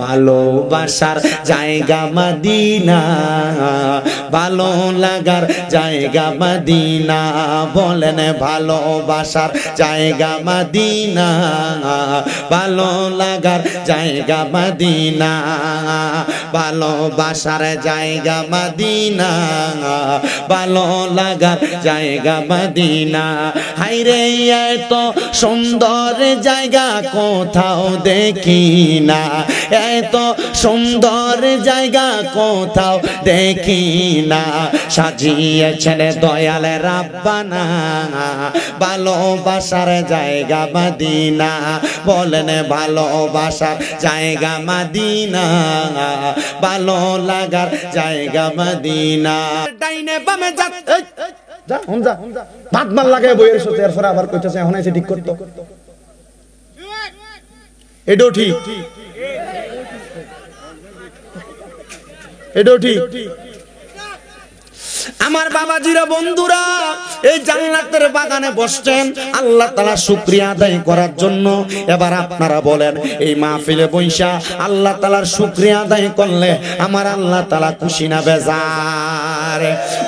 ভালোবাসার জায়গা মদিনা, ভালো লাগার জায়গা মদিনা, বলেন ভালোবাসার জায়গা মদিনা, ভালো লাগার জায়গা মদিনা, ভালোবাসার জায়গা মদিনা, ভালো লাগার জায়গা মদিনা। হায়রে এত সুন্দর জায়গা কোথাও দেখি না, এত সুন্দর জায়গা কোথাও দেখি না, সাজিয়েছেন দয়াল রাব্বানা ভালোবাসার জায়গা মদিনা, বলেন ভালোবাসার জায়গা মদিনা, ভালো লাগার জায়গা মদিনা। ডাইনে বামে যা যা হুমজা ভাত মাল লাগায় বইয়ের সাথে এরপর আবার কইতাছে এখন এসে ঠিক করতে, এটাও ঠিক, এটাও ঠিক। আমার বাবাজিরা বন্ধুরা এই জান্নাতের বাগানে বসছেন আল্লাহ তাআলা শুকরিয়া আদায় করার জন্য। এবার আপনারা বলেন এই মাহফিলে বৈশা আল্লাহ তাআলার শুকরিয়া আদায় করলে আমার আল্লাহ তাআলা খুশি না বেজার?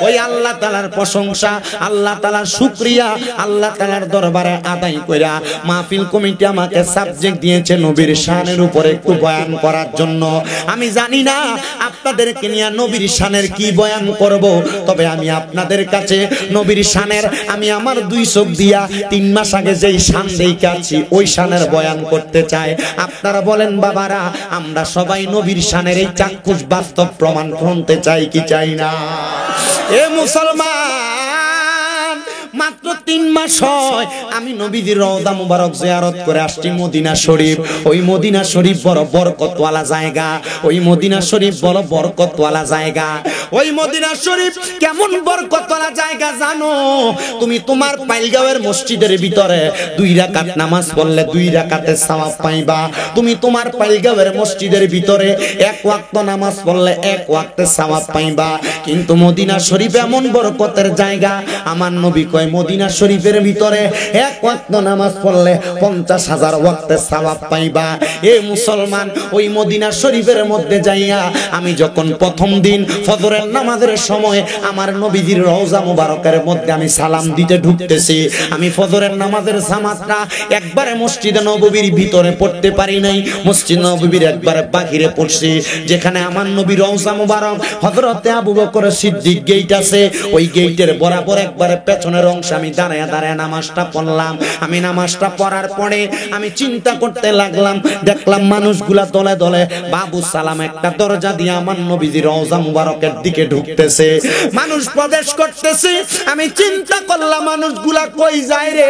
ওই আল্লাহ তাআলার প্রশংসা, আল্লাহ তাআলার শুকরিয়া আল্লাহ তাআলার দরবারে আদায় কইরা মাহফিল কমিটি আমাকে সাবজেক্ট দিয়েছে নবীর শানের উপরে একটু বয়ান করার জন্য। আমি জানি না আপনাদেরকে নিয়ে নবীর শানের কি বয়ান করব, তবে আমি আপনাদের কাছে নবীর শানের আমি আমার দুই চোখ দিয়া 3 মাস আগে যেই শান দেখাচ্ছি ওই শানের বয়ান করতে চাই। আপনারা বলেন বাবারা, আমরা সবাই নবীর শানের এই চাক্ষুষ বাস্তব প্রমাণ শুনতে চাই কি চাই না? এ মুসলমান, মাত্র 3 মাস হয় আমি নবীজির রওজা মুবারক জিয়ারত করে আসছি মদিনা শরীফ। ওই মদিনা শরীফ বড় বরকতওয়ালা জায়গা, ওই মদিনা শরীফ বড় বরকতওয়ালা জায়গা। ওই মদিনা শরীফ কেমন বরকতওয়ালা জায়গা জানো? তুমি তোমার পাইলগাঁওয়ের মসজিদের ভিতরে 2 রাকাত নামাজ পড়লে 2 রাকাতের সওয়াব পাইবা। তুমি তোমার পাইলগাঁওয়ের মসজিদের ভিতরে 1 ওয়াক্ত নামাজ পড়লে 1 ওয়াক্তের সওয়াব পাইবা। কিন্তু মদিনা শরীফ এমন বরকতের জায়গা, আমার নবী কয় মদিনা শরীফের ভিতরে 1 ওয়াক্ত নামাজ পড়লে 50,000 ওয়াক্তের সওয়াব পাইবা। এ মুসলমান, ওই মদিনা শরীফের মধ্যে যাইয়া আমি যখন প্রথম দিন ফজরের নামাজের সময় আমার নবীজির রওজা মুবারকের মধ্যে আমি সালাম দিতে ঢুকতেছি, আমি ফজরের নামাজের জামাতটা একবারে মসজিদে নববীর ভিতরে পড়তে পারি নাই, মসজিদ নববীর একবারে বাহিরে পড়ছি, যেখানে আমার নবীর রওজা মুবারক হযরতে আবু বকর সিদ্দিক গেট আছে, ওই গেটের বরাবর একবারে পেছনের অংশে আমি দাঁড়ায় দাঁড়ায় নামাজটা পড়লাম। আমি নামাজটা পড়ার পরে আমি চিন্তা করতে লাগলাম, দেখলাম মানুষগুলা দলে দলে বাবু সালাম একটা দরজা দিয়ে আমার নবীজির রওজা মুবারকের দিকে ঢুকতেছে, মানুষ প্রবেশ করতেছে। আমি চিন্তা করলাম মানুষগুলা কই যায় রে?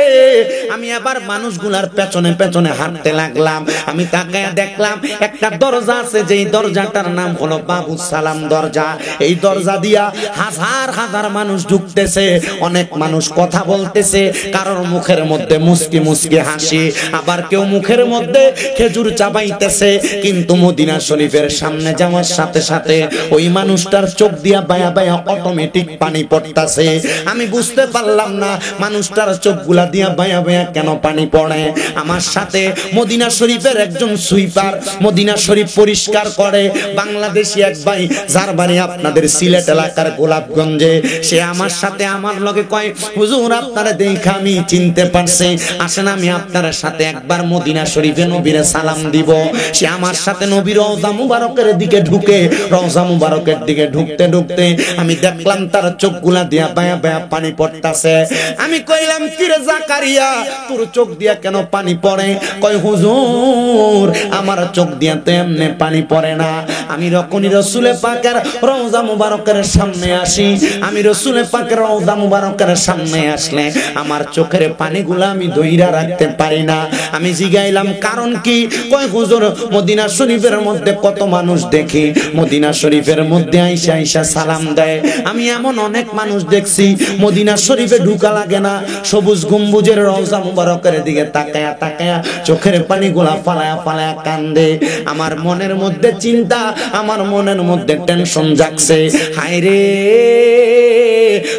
আমি আবার মানুষগুলার পেছনে পেছনে হাঁটতে লাগলাম। আমি তাকায়া দেখলাম একটা দরজা আছে, যেই দরজাটার নাম হলো বাবু সালাম দরজা। এই দরজা দিয়া হাজার হাজার মানুষ ঢুকতেছে, অনেক মানুষ কথা বলতেছে, কারোর মুখের মধ্যে মুস্কি মুস্কি হাসি, আবার কেউ মুখের মধ্যে খেজুর চাবাইতেছে। কিন্তু মদিনা শরীফের সামনে যাওয়ার সাথে সাথে ওই মানুষটার চোখ দিয়া বায়া বায়া অটোমেটিক পানি পড়তাছে। আমি বুঝতে পারলাম না মানুষটার চোখগুলা দিয়া বায়া বায়া কেন পানি পড়ে। আমার সাথে মদিনা শরীফের একজন সুইপার, মদিনা শরীফ পরিষ্কার করে বাংলাদেশি এক ভাই, যার বাড়ি আপনাদের সিলেট এলাকার গোলাপগঞ্জে, সে আমার সাথে আমার লগে কয়, হুজুর আপনারা দেখা আমি চিনতে পারছি, আসেন আমি আপনার সাথে একবার মদিনা শরীফে নবীরে সালাম দিব। সে আমার সাথে নবীর রওজা মুবারকের দিকে ঢুকে, রওজা মুবারকের দিকে ঢুকতে ঢুকতে আমি দেখলাম তার চোখগুলা দিয়া বায়া বায়া পানি পড়তাছে। আমি কইলাম, কি রে জাকারিয়া, তোর চোখ দিয়া কেন পানি পড়ে? কয়, হুজুর আমার চোখ দিয়া তো এমনি পানি পড়ে না, আমি যখনই রাসূলে পাকের রওজা মুবারকের সামনে আসি, আমি রাসূলে পাকের রওজা মুবারকের সামনে আসলে আমার চোখের পানিগুলা আমি ধইরা রাখতে পারি না। আমি জিগাইলাম কারণ কি? কয়, হুজুর মদিনা শরীফের মধ্যে কত মানুষ দেখি, মদিনা শরীফের মধ্যে আইসা আইসা সালাম দেয়। আমি এমন অনেক মানুষ দেখছি মদিনা শরীফে ঢুকা লাগে না, সবুজ গম্বুজের রওজা মুবারকের দিকে তাকায়া তাকায়া চোখের পানিগুলা ফালায়া ফালায়া কান্দে। আমার মনের মধ্যে চিন্তা, আমার মনের মধ্যে টেনশন জাগছে, হায় রে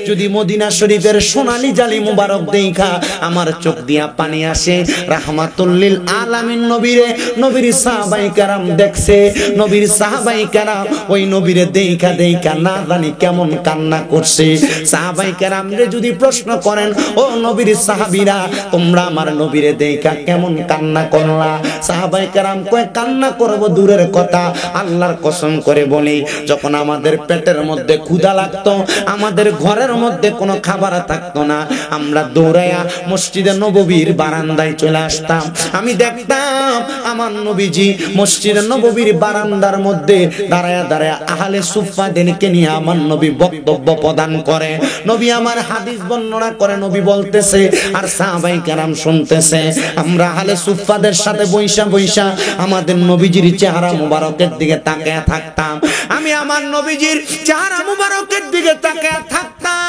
যদি মদিনা শরীফের সোনালী জালি মুবারক দেখা আমার চোখ দিয়া পানি আসে। রাহমাতুল লিল আলামিন নবীরে, নবীর সাহাবায়ে কেরাম দেখছে, নবীর সাহাবায়ে কেরাম ওই নবীরে দেখা দেখা না জানি কেমন কান্না করছে। সাহাবায়ে কেরামরে যদি প্রশ্ন করেন, ও নবীর সাহাবীরা তোমরা আমার নবীরে দেখা কেমন কান্না করলা? সাহাবায়ে কেরাম কয়, কান্না করব দূরের কথা, আল্লাহর কসম করে বলি, যখন আমাদের পেটের মধ্যে ক্ষুধা লাগতো, আমাদের ঘরের মধ্যে কোনো খাবার থাকতো না, আমরা দৌড়াইয়া মসজিদে নববীর বারান্দায় চলে আসতাম। আমি দেখতাম আমার নবীজি মসজিদে নববীর বারান্দার মধ্যে দাঁড়ায়া দাঁড়ায়া আহলে সুফফাদেরকে নিয়ে আমার নবী বক্তব্য প্রদান করে, নবী আমার হাদিস বর্ণনা করে, নবী বলতেছে আর সাহাবায়ে কেরাম শুনতেছে। আমরা আহলে সুফফাদের সাথে বৈশা বৈশা আমাদের নবীজির চেহারা মুবারকের দিকে তাকিয়ে থাকতাম। আমি আমার নবীজির চেহারা মুবারকের দিকে তাকিয়ে থাকতাম।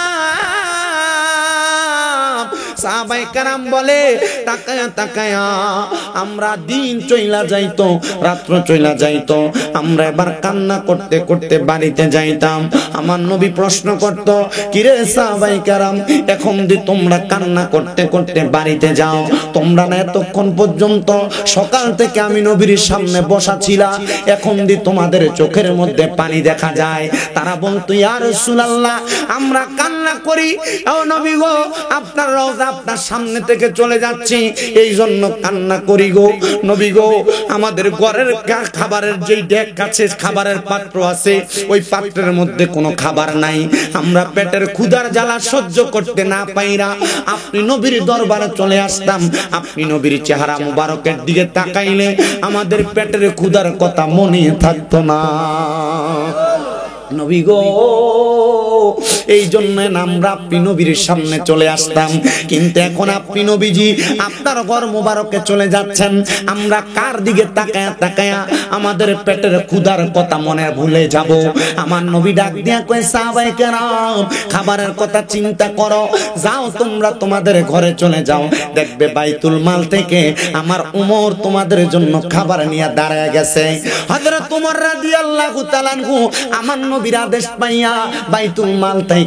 সাহাবায়ে কেরাম বলে, তাকায়া তাকায়া আমরা দিন চইলা যাইতো, রাত্র চইলা যাইতো, আমরা এবার কান্না করতে করতে বাড়িতে যাইতাম। আমার নবী প্রশ্ন করত, কিরে সাহাবায়ে কেরাম, এখন দি তোমরা কান্না করতে করতে বাড়িতে যাও, তোমরা না এতক্ষণ পর্যন্ত সকাল থেকে আমি নবীর সামনে বসা ছিলা, এখন দি তোমাদের চোখের মধ্যে পানি দেখা যায়? তারা বলতো, ইয়া রাসূলুল্লাহ আমরা কান্না করি, ও নবী গো আপনার রওজা আপনার সামনে থেকে চলে যাচ্ছে, এই জন্য কান্না করি গো। নবী গো আমাদের ঘরের খাবারের যেই ডেক কাছে খাবারের পাত্র আছে, ওই পাত্রের মধ্যে কোনো খাবার নাই, আমরা পেটের ক্ষুধার জ্বালা সহ্য করতে না পাইরা আপনি নবীর দরবারে চলে আসতাম, আপনি নবীর চেহারা মুবারকের দিকে তাকাইলে আমাদের পেটের ক্ষুধার কথা মনে থাকতো না। নবী গো এই জন্য আমরা আপনি নবীর সামনে চলে আসতাম, কিন্তু এখন আপনি নবীজি আপনার ঘর মুবারকে চলে যাচ্ছেন, আমরা কার দিকে তাকায়া তাকায়া আমাদের পেটের ক্ষুধার কথা মনে ভুলে যাব? আমার নবী ডাক দিয়া কয়, সাহাবায়ে কেরাম খাবারের কথা চিন্তা করো, যাও তোমরা তোমাদের ঘরে চলে যাও, দেখবে বাইতুল মাল থেকে আমার উমর তোমাদের জন্য খাবার নিয়ে দাঁড়ায় গেছে। হযরত উমর রাদিয়াল্লাহু তাআলা আনহু আমার নবীর আদেশ পাইয়া বাইতুল মাল থেকে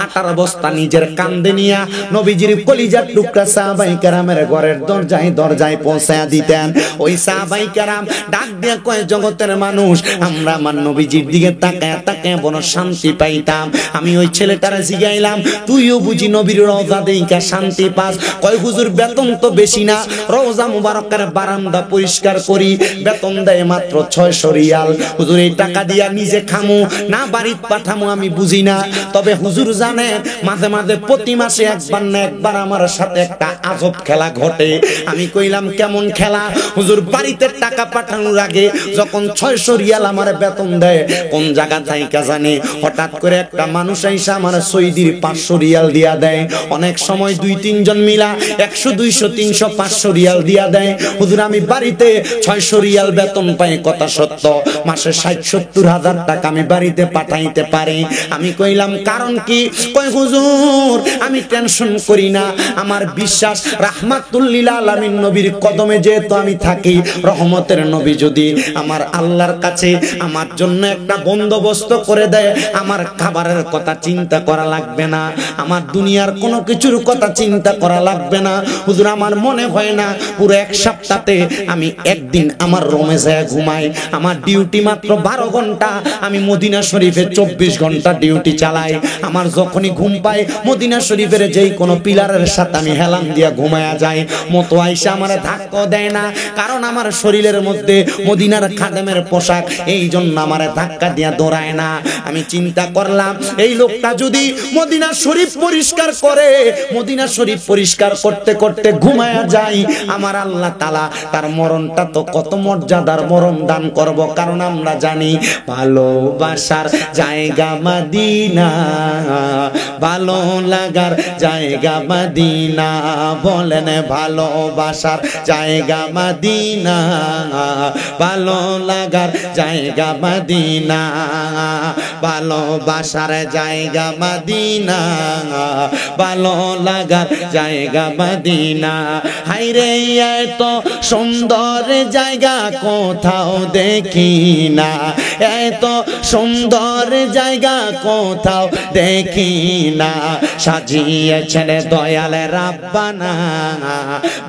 আটার বস্তা নিজের কাঁধে নিয়া নবীজির কলিজার টুকরা সাহাবায়ে কেরামের ঘরের দরজায় দরজায় পৌঁছায়া দিতেন। ওই সাহাবায়ে কেরাম ডাক দিয়ে কয়, জগতের মানুষ আমরা আমার নবীজির দিকে তাকায়া তাকায়া বড় শান্তি পাইতাম। আমি ওই ছেলেটারে জিগাইলাম, তুইও বুঝি নবীর রওজা দেইকা শান্তি পাস? কয়, হুজুর বেতন তো বেশি না, রওজা মুবারকের বারান্দা পরিষ্কার করি, বেতন দেয় মাত্র 600 রিয়াল। হুজুর এই টাকা দিয়া নিজে খামু না বাড়িতে পাঠামু আমি বুঝি না, তবে হুজুর জানে মাঝে মাঝে প্রতি মাসে একবার না একবার আমার সাথে একটা আজব খেলা ঘটে। আমি কইলাম, কেমন খেলা? হুজুর বাড়িতে টাকা পাঠানোর আগে যখন 600 রিয়াল আমার বেতন দেয়, কোন জায়গা থেকে জানে হঠাৎ করে একটা মানুষ আইসা আমার সৌদির 500 রিয়াল দিয়া দেয়। অনেক সময় 2-3 জন মিলা 100, 200, 300, 500 রিয়াল দিয়া দেয়। হুজুর আমি বাড়িতে 600 রিয়াল বেতন পাই, কথা সত্য, মাসে 60-70 হাজার টাকা আমি বাড়িতে পাঠাইতে পারি। আমি কইলাম, কারণ কি? কই, হুজুর আমি টেনশন করি না, আমার বিশ্বাস রাহমাতুল লিল আলামিন নবীর কদমে যেহেতু আমি থাকি, রহমতের নবী যদি আমার আল্লাহর কাছে আমার জন্য একটা বন্দোবস্ত করে দেয়, আমার খাবারের কথা চিন্তা করা লাগবে না, আমার দুনিয়ার কোনো কিছুর কথা চিন্তা করা লাগবে না। হুজুর আমার মনে হয় না পুরো এক সপ্তাহে আমি একদিন আমার রুমে যায় ঘুমাই, আমার ডিউটি মাত্র 12 ঘন্টা, আমি মদিনা শরীফে 24 ঘন্টা ডিউটি চালাই। আমার যখনই ঘুম পায় মদিনা শরীফের যেই কোনো পিলারের সাথে আমি হেলান দিয়া ঘুমায়া যাই, মতো আইসা আমার ধাক্কা দেয় না, কারণ আমার শরীরের মধ্যে মদিনার খাদেমের পোশাক, এই জন্য আমার ধাক্কা দিয়া দৌড়ায় না। আমি চিন্তা করলাম, এই লোকটা যদি মদিনা শরীফ পরিষ্কার করে, মদিনা শরীফ পরিষ্কার করতে করতে ঘুমায়া যায়, আমার আল্লাহ তাআলা তার মরণটা তো কত মর্যাদার মরণ দান করব, কারণ আমরা জানি ভালোবাসার জায়গা মদিনা, ভালো লাগার জায়গা মদিনা, বলেন ভালোবাসার জায়গা মদিনা, ভালো লাগার জায়গা মদিনা, ভালোবাসার জায়গা মদিনা, ভালো লাগার জায়গা মদিনা। হায়রে এত সুন্দর জায়গা কোথাও দেখি না, এত সুন্দর সুন্দর জায়গা কোথাও দেখি না, সাজিয়েছেন দয়াল রাব্বানা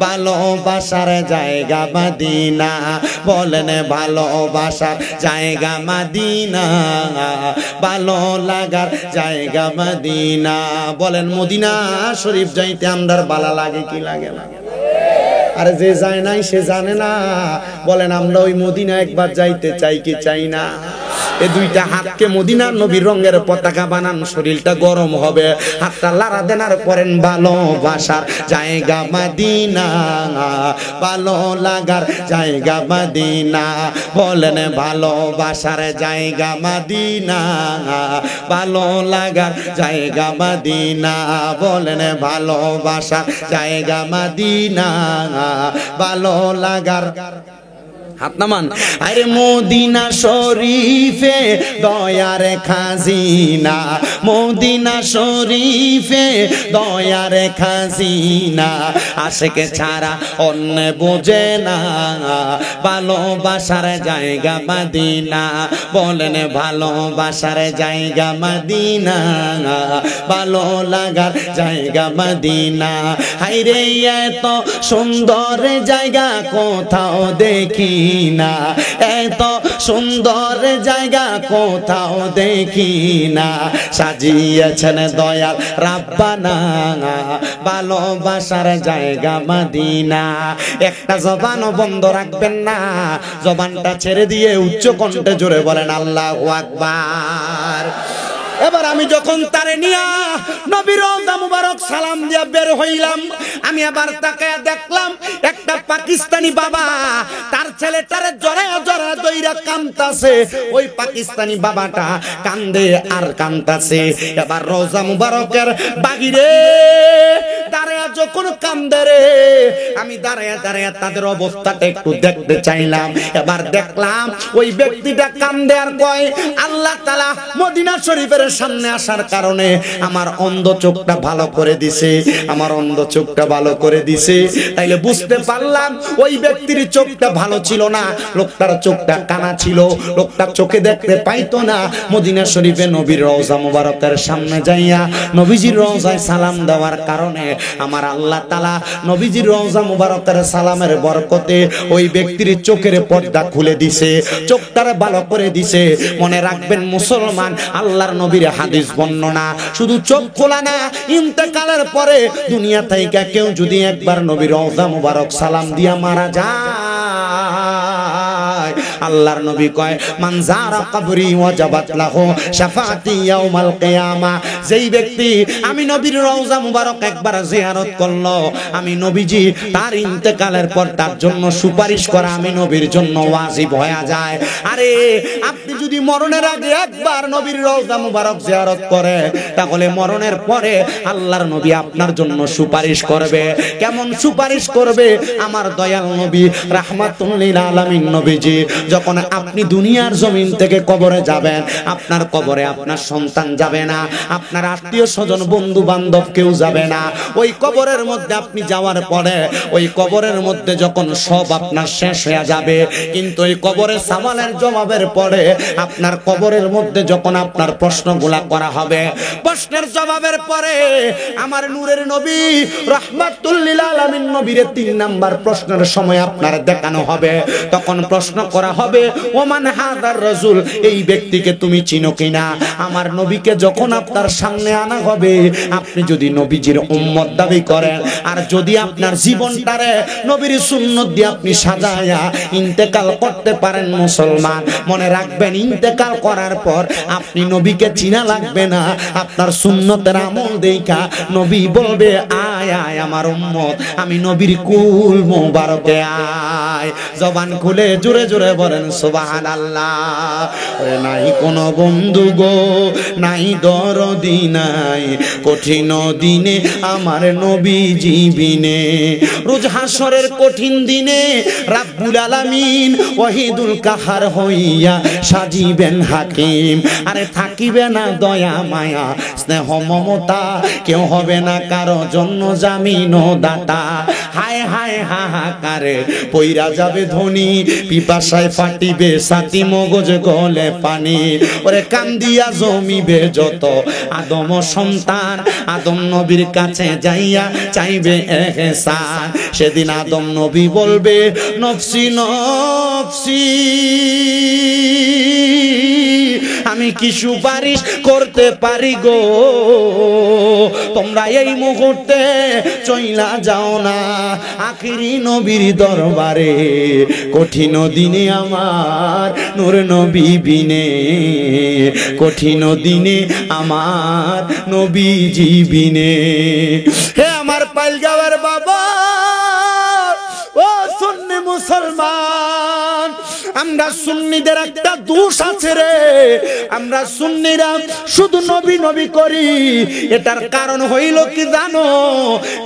ভালোবাসার জায়গা মদিনা। বলেন ভালোবাসার জায়গা মদিনা, ভালো লাগার জায়গা মদিনা। বলেন মদিনা শরীফ যাইতে আমরার ভালো লাগে কি লাগে না? আরে যে যায় নাই সে জানে না। বলেন আমরা ওই মদিনা একবার যাইতে চাই কি চাই না? এই দুইটা হাতকে মদিনার নবীর রঙের পতাকা বানান, শরীরটা গরম হবে। হাতটা লাড়া দেনার করেন ভালোবাসার জায়গা মদিনা, ভালো লাগার জায়গা মদিনা। বলেন ভালোবাসার জায়গা মদিনা, ভালো লাগার জায়গা মদিনা। বলেন ভালোবাসার জায়গা মদিনা, ভালো লাগার। হাত নামান। আরে মদিনা শরীফে দয়ার খাজিনা, মদিনা শরীফে দয়ার খাজিনা। আশেকে ছাড়া অন্য বোঝে না, ভালোবাসার জায়গা মদিনা। বলেন ভালোবাসার জায়গা মদিনা, ভালো লাগার জায়গা মদিনা। হায়রে এত সুন্দর জায়গা কোথাও দেখি না, এত সুন্দর জায়গা কোথাও দেখি না, সাজিয়েছেন দয়াল রাব্বানা ভালোবাসার জায়গা মদিনা। একটা জবানও বন্ধ রাখবেন না, জবানটা ছেড়ে দিয়ে উচ্চ কণ্ঠে জোরে বলেন আল্লাহু আকবার। এবার আমি যখন তারে নিয়া নবীর রওজা মুবারক সালাম দিয়া বের হইলাম, আমি আবার তাকায়া দেখলাম একটা পাকিস্তানি বাবা তার ছেলেটারে জড়ায়া জড়ায়া দইরা কাঁদতাছে। ওই পাকিস্তানি বাবাটা কান্দে আর কাঁদতাছে। এবার রওজা মুবারকের বাগিরে দাঁড়ায়া যখন কান্দে রে, আমি দাঁড়ায়া দাঁড়ায়া তাদের অবস্থাটা একটু দেখতে চাইলাম। এবার দেখলাম ওই ব্যক্তিটা কান্দে আর কয়, আল্লাহ তাআলা মদিনা শরীফের সামনে আসার কারণে আমার অন্ধ চোখটা ভালো করে দিছে, আমার অন্ধ চোখটা ভালো করে দিছে। তাইলে বুঝতে পারলাম ওই ব্যক্তির চোখটা ভালো ছিল না, লোকটার চোখটা কানা ছিল, লোকটা চোখে দেখতে পাইতো না। মদিনা শরীফে নবীর রওজা মুবারকের সামনে যাইয়া নবীজির রওজায় সালাম দেওয়ার কারণে আমার আল্লাহ তাআলা নবীজির রওজা মুবারকের সালামের বরকতে ওই ব্যক্তির চোখের পর্দা খুলে দিছে, চোখটারে ভালো করে দিছে। মনে রাখবেন মুসলমান, আল্লাহর নবীর হাদিস বর্ণনা শুধু চোখ খোলা না, ইন্তেকালের পরে দুনিয়া থেকে কেউ যদি একবার নবীর রওজা মুবারক সালাম দিয়া মারা যায়, আল্লাহর নবী কয় মান যারা কবরি ওয়াজাবাত লাহু শাফাআতি ইয়াউমাল কিয়ামা। যেই ব্যক্তি আমি নবীর রওজা মুবারক একবার জিয়ারত করলো, আমি নবীজি তার ইন্তেকালের পর তার জন্য সুপারিশ করা আমি নবীর জন্য ওয়াজিব হয়ে যায়। আরে আপনি যদি মরণের আগে একবার নবীর রওজা মুবারক জিয়ারত করে, তাহলে মরণের পরে আল্লাহর নবী আপনার জন্য সুপারিশ করবে। কেমন সুপারিশ করবে? আমার দয়াল নবী রাহমাতুল লিল আলামিন নবীজি যখন আপনি দুনিয়ার জমিন থেকে কবরে যাবেন, আপনার কবরে আপনার সন্তান যাবে না, আপনার আত্মীয় স্বজন বন্ধু বান্ধব কেউ যাবে না। ওই কবরের মধ্যে আপনি যাওয়ার পরে ওই কবরের মধ্যে যখন সব আপনার শেষ হয়ে যাবে, কিন্তু ওই কবরের সওয়ালের জবাবের পরে আপনার কবরের মধ্যে যখন আপনার প্রশ্নগুলা করা হবে, প্রশ্নের জবাবের পরে আমার নূরের নবী রাহমাতুল লিল আলামিন নবীর 3 নাম্বার প্রশ্নের সময় আপনার দেখানো হবে। তখন প্রশ্ন করা হবে, ওমান হাদার রাসূল, এই ব্যক্তিকে তুমি চিনো কিনা? আমার নবীকে যখন আপনার সামনে আনা হবে, আপনি যদি নবীজির উম্মত দাবি করেন আর যদি আপনার জীবনটারে নবীর সুন্নাত দিয়ে আপনি সাজায়া ইন্তেকাল করতে পারেন মুসলমান, মনে রাখবেন ইন্তেকাল করার পর আপনি নবীকে চিনা লাগবে না, আপনার সুন্নতের আমল দেখা নবী বলবে আয় আয় আমার উম্মত, আমি নবীর কুল মুবারকে আয়। জবান খুলে জোরে জোরে বলেন সুবহানাল্লাহ। ওরে নাই কোনো বন্ধু গো, নাই দরদি নাই, কঠিন দিনে আমার নবীজি বিনে, রোজ হাসরের কঠিন দিনে রাব্বুল আলামিন ওয়াহিদুল কাহার হইয়া সাজিবেন হাকিম। আরে থাকিবে না দয়া মায়া স্নেহ মমতা, কেউ হবে না কারো জন্য জামিন ও দাতা। হায় হায় হাহাকারে পইরা যাবে ধনী, পিপাসায় ফাটিবে ছাতি, মগজ গলে পানি। ওরে কান্দিয়া জমিবে যত আদম সন্তান, আদম নবীর কাছে যাইয়া চাইবে এহসান। সেদিন আদম নবী বলবে নফসি নফসি, আমি কি সুপারিশ করতে পারি গো? তোমরা এই মুহূর্তে চইলা যাও না আখিরি নবীর দরবারে, কঠিন দিনে আমার নূর নবী বিনে, কঠিন দিনে আমার নবীজি বিনে। হে আমার পাইলগাঁওয়ের বাবা, ও সুন্নি মুসলমান, আমরা সুন্নিদের একটা দোষ আছে রে। আমরা সুন্নিরা শুধু নবী নবী করি, এটার কারণ হইল কি জানো?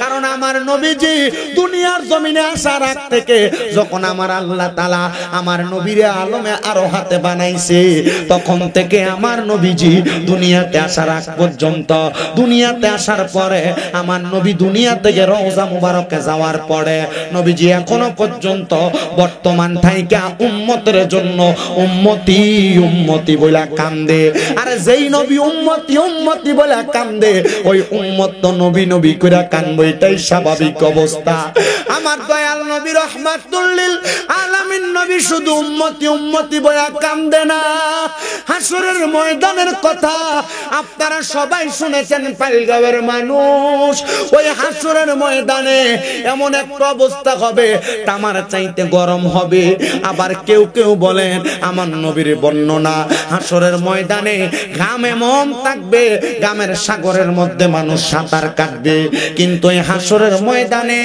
কারণ আমার নবীজি দুনিয়ার জমিনে আসার আগ থেকে যখন আমার আল্লাহ তাআলা আমার নবীরে আলমে আরো হাতে বানাইছে, তখন থেকে আমার নবীজি দুনিয়াতে আসার আগ পর্যন্ত, দুনিয়াতে আসার পরে আমার নবী দুনিয়া থেকে রওজা মুবারকে যাওয়ার পরে নবীজি এখনো পর্যন্ত বর্তমান থাইকা উম্মতের জন্য উম্মতি উম্মতি বলে কান্দে। আর যেই নবী উম্মতি উম্মতি বলে কান্দে, ওই উম্মত তো নবী নবী করে কান্দবে, এটাই স্বাভাবিক অবস্থা। আমার দয়াল নবী রহমাতুল লিল আলামিন নবী শুধু উম্মতি উম্মতি বলে কান্দে না। হাসরের ময়দানের কথা আপনারা সবাই শুনেছেন, পাইলগাঁওয়ের মানুষ। ওই হাসরের ময়দানে এমন একটা অবস্থা হবে, তামার চাইতে গরম হবে। আবার কেউ কেউ বলেন আমার নবীর বর্ণনা, হাসরের ময়দানে ঘাম এমন থাকবে, ঘামের সাগরের মধ্যে মানুষ সাঁতার কাটবে। কিন্তু এই হাসরের ময়দানে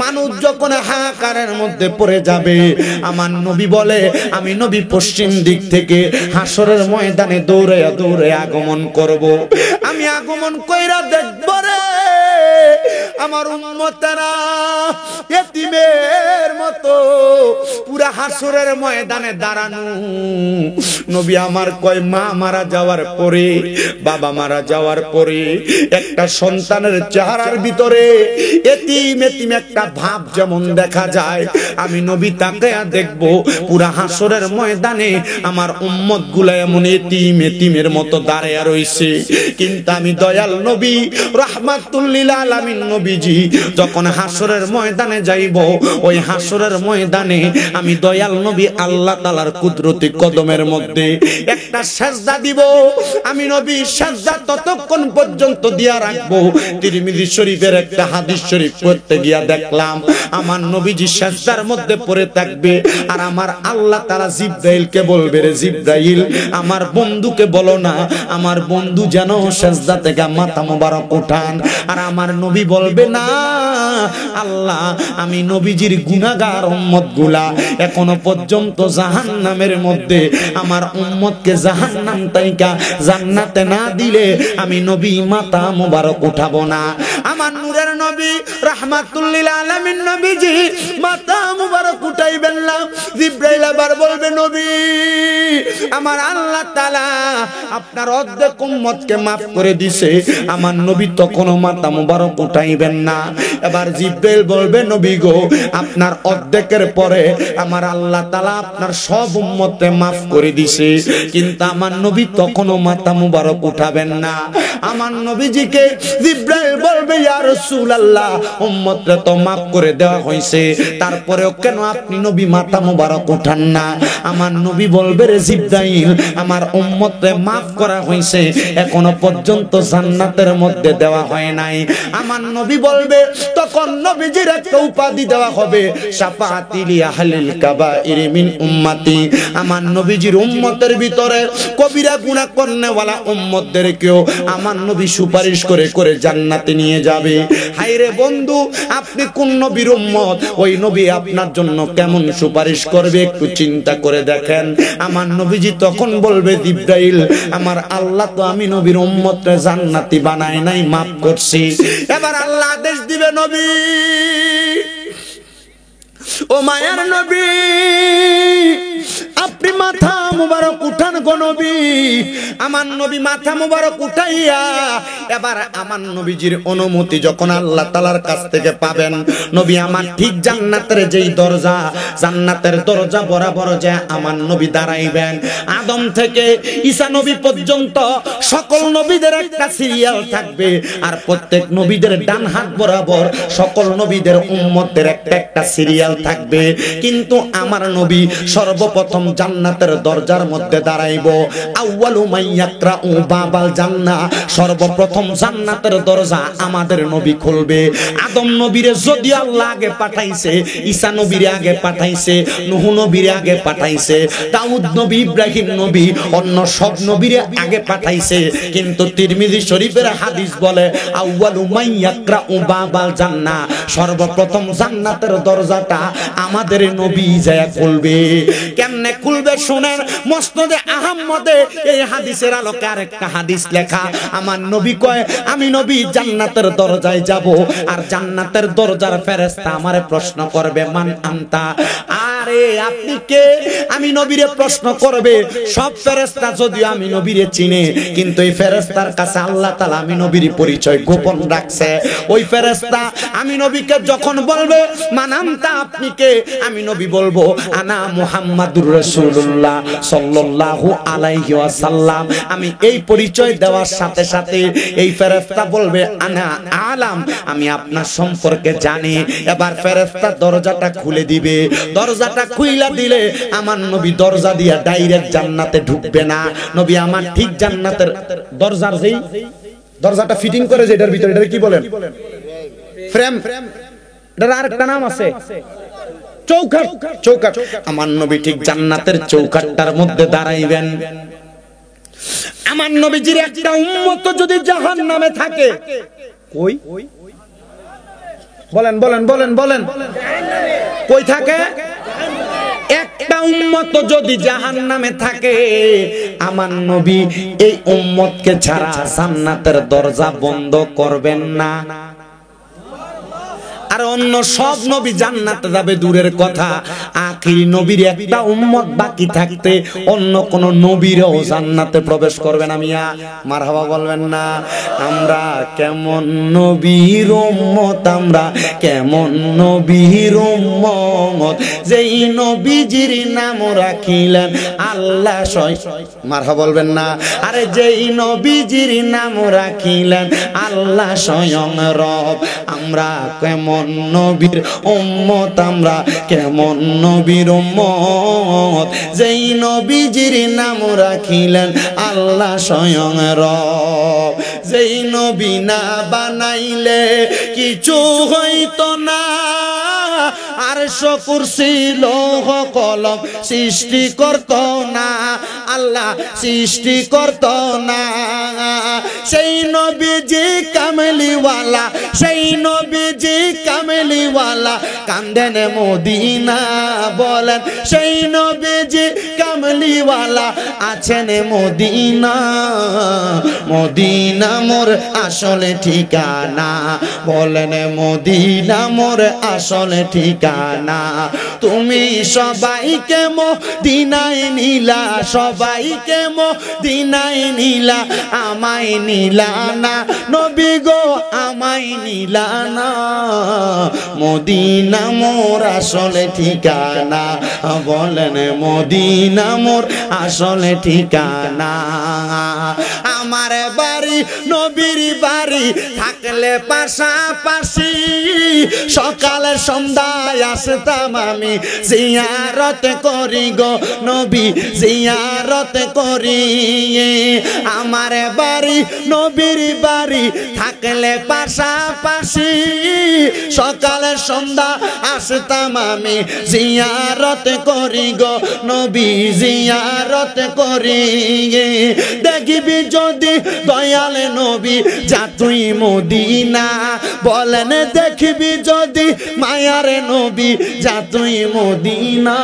মানুষ যখন হাহাকারের মধ্যে পড়ে যাবে, আমার নবী বলে আমি নবী পশ্চিম দিক থেকে হাসরের ময়দানে দৌড়ে দৌড়ে আগমন করব। আমি আগমন কইরা দেখব রে আমার উম্মতেরা এতিমের মতো পুরা হাসরের ময়দানে দাঁড়ানো। নবী আমার কয়, মা মারা যাওয়ার পরে, বাবা মারা যাওয়ার পরে একটা সন্তানের চেহারার ভিতরে এতিম এতিম একটা ভাব যেমন দেখা যায়, আমি নবী তাকে দেখব পুরা হাসরের ময়দানে আমার উম্মত গুলা এমন এতিম এতিমের মতো দাঁড়ায় রইছে। কিন্তু আমি দয়াল নবী রাহমাতুল লিল আলামিন নবীজি যখন হাসরের ময়দানে যাইব, ওই হাসরের ময়দানে আমি দয়াল নবী আল্লাহ তাআলার কুদরতি কদমের মধ্যে একটা সেজদা দিব। আমি নবী সেজদা ততক্ষণ পর্যন্ত দিয়া রাখবো। তিরমিজি শরীফের একটা হাদিস শরীফ পড়তে গিয়া দেখলাম আমার নবীজি সেজদার মধ্যে পড়ে থাকবে, আর আমার আল্লাহ তাআলা জিবরাইলকে বলবে, রে জিবরাইল আমার বন্ধুকে বলো না আমার বন্ধু যেন সেজদা থেকে মাথা মোবারক উঠান। আর আমার নবী বলবে, না আল্লাহ আমি নবীজির গুনাহগার উম্মত গুলা এখনো পর্যন্ত জাহান্নামের মধ্যে আমার উম্মতকে জাহান্নাম থেকে জান্নাতে না দিলে আমি নবী মাথা মোবারক উঠাবো না। আমার নূরের নবী রাহমাতুল লিল আলামিন নবীজি মাথা মোবারক উঠাইবেন না। জিবরাইল আবার বলবে, নবী আমার আল্লাহ তাআলা আপনার অর্ধেক উম্মতকে maaf করে দিয়েছে, আমার নবী তখনও মাথা মোবারক উঠাইবেন না। এবার জিবরাইল বলবে, নবী গো আপনার অর্ধেকের পরে আমার আল্লাহ তাআলা আপনার সব উম্মতকে maaf করে দিয়েছে, কিন্তু আমার নবী তখনও মাথা মোবারক উঠাবেন না। আমার নবীজিকে জিবরাইল বলবে, ইয়া রাসূলুল্লাহ উম্মতরে তো maaf করে দেওয়া হয়েছে, তারপরেও কেন আপনি নবী মাথা মোবারক উঠান না? আমার নবী বলবে, রে জিবরাইল আমার উম্মতরে maaf করা হয়েছে, এখনো পর্যন্ত জান্নাতের মধ্যে দেওয়া হয় নাই। আমার নবী বলবে, তখন নবীজির একটা উপাধি দেওয়া হবে, শাফাআতি লি আহলিল কাবাইর মিন উম্মতি। আমার নবীজির উম্মতের ভিতরে কবিরা গুনাহ করনেওয়ালা উম্মতদেরকেও আমার নবী সুপারিশ করে করে জান্নাতে নিয়ে যাবে। হায়রে বন্ধু, আপনি কোন নবীর উম্মত? ওই নবী আপনার জন্য কেমন সুপারিশ করবে একটু চিন্তা করে দেখেন। আমার নবীজি তখন বলবে, জিবরাইল আমার আল্লাহ তো আমি নবীর উম্মতরে জান্নাতি বানায় নাই, maaf করছি। এবার আল্লাহ আদেশ দিবে, নবী ও মায়ার নবী, আপনি মাথা মুবারক উঠান গো নবী। আমার নবী মাথা মুবারক উঠাইয়া এবার আমার নবীজির অনুমতি যখন আল্লাহ তাআলার কাছ থেকে পাবেন, নবী আমার ঠিক জান্নাতের যেই দরজা, জান্নাতের দরজা বরাবর যে আমার নবী দাঁড়াইবেন। আদম থেকে ঈসা নবী পর্যন্ত সকল নবীদের একটা সিরিয়াল থাকবে, আর প্রত্যেক নবীদের ডান হাত বরাবর সকল নবীদের উম্মতের একটা একটা সিরিয়াল থাকবে। কিন্তু আমার নবী সর্বপ্রথম জান্নাতের দরজার মধ্যে দাঁড়াইব। আউয়ালু মাইয়াকরাউ বাবাল জান্নাহ, সর্বপ্রথম জান্নাতের দরজা আমাদের নবী খুলবে। আদম নবীরে যদি আল্লাহ আগে পাঠাইছে, ঈসা নবীরে আগে পাঠাইছে, নূহ নবীরে আগে পাঠাইছে, দাউদ নবী, ইব্রাহিম নবী, অন্য সব নবীরে আগে পাঠাইছে, কিন্তু তিরমিজি শরীফের হাদিস বলে আউয়ালু মাইয়াকরাউ বাবাল জান্নাহ, সর্বপ্রথম জান্নাতের দরজাটা আমাদের নবী যায় খুলবে। কেমনে খুলবে শুনেন, মুসনাদে আহমদে এই হাদিসের আলোকে আরেকটা হাদিস লেখা। আমার নবী কয়, আমি নবী জান্নাতের দরজায় যাব, আর জান্নাতের দরজার ফেরেশতা আমারে প্রশ্ন করবে, মান আনতা, আরে আপনি কে? আমি নবীরে প্রশ্ন করবে। সব ফেরেশতা যদিও আমি নবীরে চিনে, কিন্তু এই ফেরেশতার কাছে আল্লাহ তাআলা আমি নবীর পরিচয় গোপন রাখছে। ওই ফেরেশতা আমি নবীকে যখন বলবে মান আনতা, আপনি কে? আমি নবী বলবো আনা মুহাম্মাদুর রাসূলুল্লাহ সাল্লাল্লাহু আলাইহি ওয়াসাল্লাম। আমি এই পরিচয় দেওয়ার সাথে সাথে এই ফেরেশতা বলবে আনা আলাম, আমি আপনার সম্পর্কে জানি। এবার ফেরেশতা দরজাটা খুলে দিবে। দরজাটা খুইলা দিলে আমার নবী দরজা দিয়া ডাইরেক্ট জান্নাতে ঢুকবে না। নবী আমার ঠিক জান্নাতের দরজার যেই দরজাটা ফিটিং করে, যে এটার ভিতরে, এটা কি বলেন? ফ্রেম। এটার আরেকটা নাম আছে, চৌকাঠ। চৌকাঠ। আমার নবী ঠিক জান্নাতের চৌকাঠটার মধ্যে দাঁড়াইবেন। আমার নবীজির একটা উম্মত যদি জাহান্নামে থাকে, কই বলেন বলেন বলেন বলেন, কই থাকে? একটা উম্মত যদি জাহান্নামে থাকে, আমার নবী এই উম্মতকে ছাড়া জান্নাতের দরজা বন্ধ করবেন না। আর অন্য সব নবী জান্নাতে যাবে দূরের কথা, আখিরি নবীর একটা উম্মত বাকি থাকতে অন্য কোন নবীরও জান্নাতে প্রবেশ করবে না। মিয়া মারহাবা বলবেন না? আমরা কেমন নবীর উম্মত, আমরা কেমন নবীর উম্মত, যেই নবীজির নাম রাখিলেন আল্লাহ মারহাবা বলবেন না? আরে যেই নবীজির নাম রাখিলেন আল্লাহ স্বয়ং রব। আমরা কেমন নবীর উম্মত, আমরা কেমন নবীর উম্মত, যেই নবীজির নাম রাখিলেন আল্লাহ স্বয়ং রব। যেই নবী না বানাইলে কিছু হইতো না, আরশ কুরসি লৌহ কলম সৃষ্টি করত না, আল্লাহ সৃষ্টি করত না। সেই নবীজি কামলিওয়ালা, সেই নবীজি কামলিওয়ালা, কান্দেন মদিনা বলেন, সেই নবীজি কামলিওয়ালা আছেন মদিনা। মদিনা মোর আসলে ঠিকানা, বলেন মদিনা মোর আসলে ঠিকানা। তুমি সবাইকে মদিনায় নিলা, সবাইকে মদিনায় নিলা, আমায় নিলা না নবী গো, আমায় নিলা না। মদিনা মোর আসলে ঠিকানা, বলেন মদিনা মোর আসলে ঠিকানা। আমার বাড়ি নবীর বাড়ি থাকলে পাশাপাশি, সকালে সন্ধ্যায় আসতাম আমি জিয়ারত করি গো নবী, জিয়ারত করি। আমার বাড়ি নবীর বাড়ি থাকলে পাশাপাশি, সকালে সন্ধ্যা আসতাম আমি জিয়ারত করি গো নবী, জিয়ারত করি। দেখবি যদি দয়াল দয়ালে নবী যা তুই মদিনা, বলেন দেখবি যদি মায়ারে নবী যা তুই মদিনা,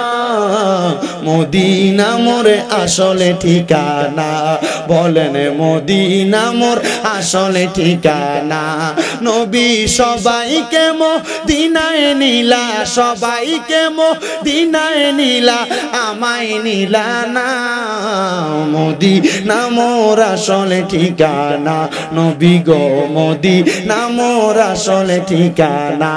মদিনা মোরে আসলে ঠিকানা, বলেন মদিনা মোর আসলে ঠিকানা। নবী সবাইকে মদিনায় নিলা, সবাইকে মদিনায় নিলা, আমায় নিলা না, মদিনা মোর আসলে ঠিকানা, নবী গো মদিনা মোর আসলে ঠিকানা।